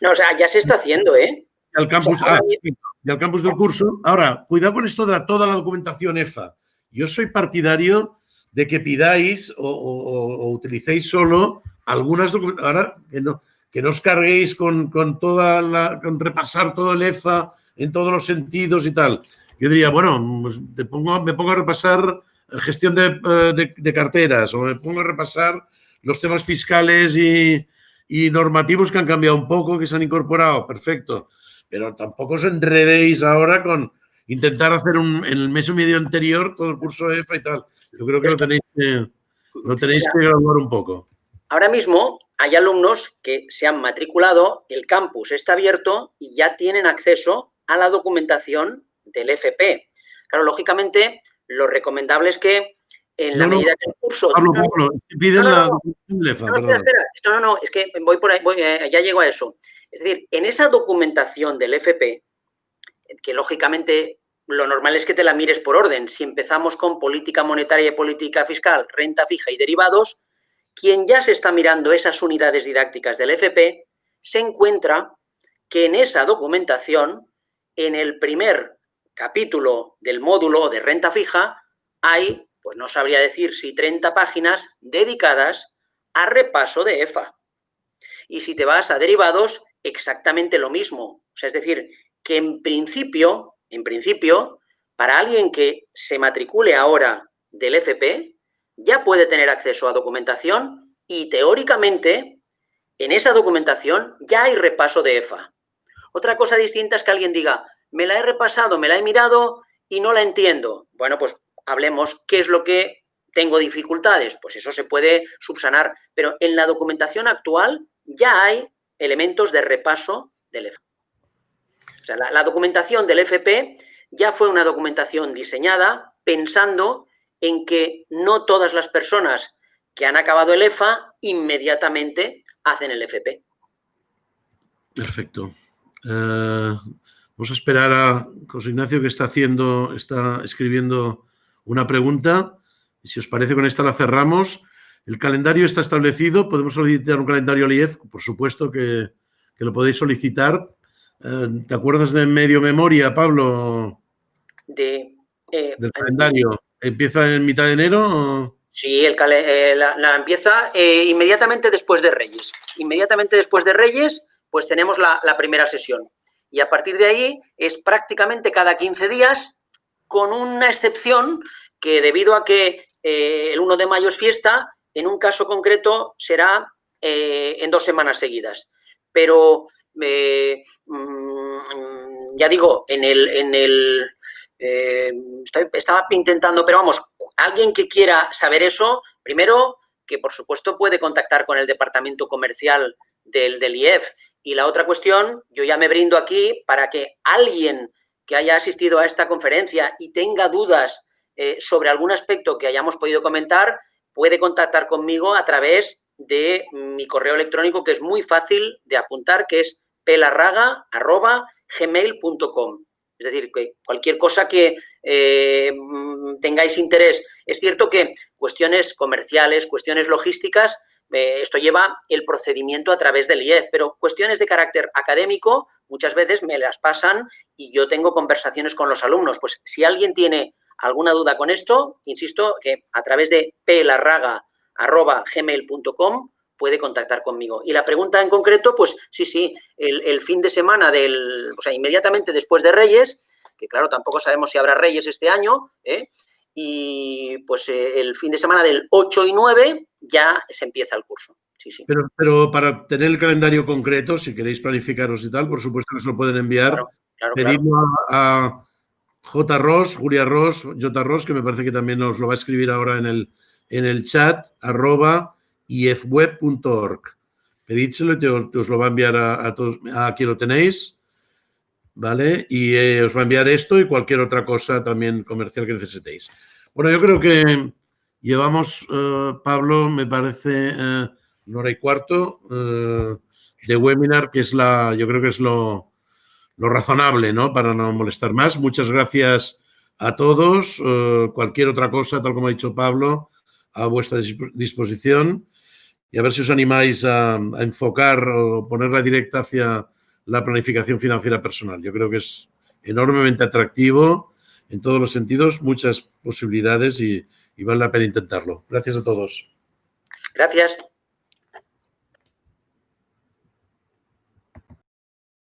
no, o sea, ya se está haciendo, ¿eh? Al campus, y al campus del curso. Ahora, cuidado con esto de toda la documentación EFA. Yo soy partidario de que pidáis o utilicéis solo algunas documentaciones. Ahora, que no os carguéis con repasar todo el EFA en todos los sentidos y tal. Yo diría, bueno, pues me pongo a repasar gestión de carteras o me pongo a repasar los temas fiscales y normativos que han cambiado un poco, que se han incorporado. Perfecto. Pero tampoco os enredéis ahora con intentar hacer en el mes y medio anterior todo el curso de EFA y tal. Yo creo que lo tenéis que graduar un poco. Ahora mismo hay alumnos que se han matriculado, el campus está abierto y ya tienen acceso a la documentación del FP. Claro, lógicamente, lo recomendable es que en la medida que el curso... Pablo, piden la documentación del EFA. Espera. No, es que voy por ahí, ya llego a eso. Es decir, en esa documentación del FP, que lógicamente lo normal es que te la mires por orden. Si empezamos con política monetaria y política fiscal, renta fija y derivados, quien ya se está mirando esas unidades didácticas del FP se encuentra que en esa documentación, en el primer capítulo del módulo de renta fija, hay, pues no sabría decir si 30 páginas dedicadas a repaso de EFA. Y si te vas a derivados, exactamente lo mismo. O sea, es decir, que en principio, para alguien que se matricule ahora del FP, ya puede tener acceso a documentación y teóricamente en esa documentación ya hay repaso de EFA. Otra cosa distinta es que alguien diga, me la he repasado, me la he mirado y no la entiendo. Bueno, pues hablemos qué es lo que tengo dificultades. Pues eso se puede subsanar, pero en la documentación actual ya hay elementos de repaso del EFA. O sea, la documentación del FP ya fue una documentación diseñada pensando en que no todas las personas que han acabado el EFA inmediatamente hacen el FP. Perfecto. Vamos a esperar a José Ignacio, que está escribiendo una pregunta. Y si os parece, con esta la cerramos. El calendario está establecido. Podemos solicitar un calendario al IEF. Por supuesto que lo podéis solicitar. ¿Te acuerdas de medio memoria, Pablo? Del calendario. ¿Empieza en mitad de enero? ¿O? Sí, la empieza inmediatamente después de Reyes. Inmediatamente después de Reyes, pues tenemos la primera sesión. Y a partir de ahí es prácticamente cada 15 días, con una excepción que, debido a que el 1 de mayo es fiesta, en un caso concreto será en 2 semanas seguidas. Pero ya digo, estaba intentando, pero vamos, alguien que quiera saber eso, primero, que por supuesto puede contactar con el departamento comercial del IEF. Y la otra cuestión, yo ya me brindo aquí para que alguien que haya asistido a esta conferencia y tenga dudas sobre algún aspecto que hayamos podido comentar, puede contactar conmigo a través de mi correo electrónico, que es muy fácil de apuntar, que es pelarraga@gmail.com. Es decir, que cualquier cosa que tengáis interés. Es cierto que cuestiones comerciales, cuestiones logísticas, esto lleva el procedimiento a través del IEF, pero cuestiones de carácter académico muchas veces me las pasan y yo tengo conversaciones con los alumnos. Pues si alguien tiene alguna duda con esto, insisto que a través de pelarraga@gmail.com puede contactar conmigo. Y la pregunta en concreto, pues sí, el fin de semana o sea, inmediatamente después de Reyes, que claro, tampoco sabemos si habrá Reyes este año, y pues el fin de semana del 8 y 9 ya se empieza el curso. Sí. Pero para tener el calendario concreto, si queréis planificaros y tal, por supuesto que os lo pueden enviar. Claro. Pedimos a J. Ross, Julia Ross, J. Ross, que me parece que también nos lo va a escribir ahora en el chat, @ifweb.org. Pedídselo y os lo va a enviar a todos. Aquí lo tenéis, ¿vale? Y os va a enviar esto y cualquier otra cosa también comercial que necesitéis. Bueno, yo creo que llevamos, Pablo, me parece, 1h15 de webinar, que es yo creo que es lo razonable, ¿no? Para no molestar más. Muchas gracias a todos. Cualquier otra cosa, tal como ha dicho Pablo, a vuestra disposición. Y a ver si os animáis a enfocar o ponerla directa hacia la planificación financiera personal. Yo creo que es enormemente atractivo en todos los sentidos, muchas posibilidades y vale la pena intentarlo. Gracias a todos. Gracias.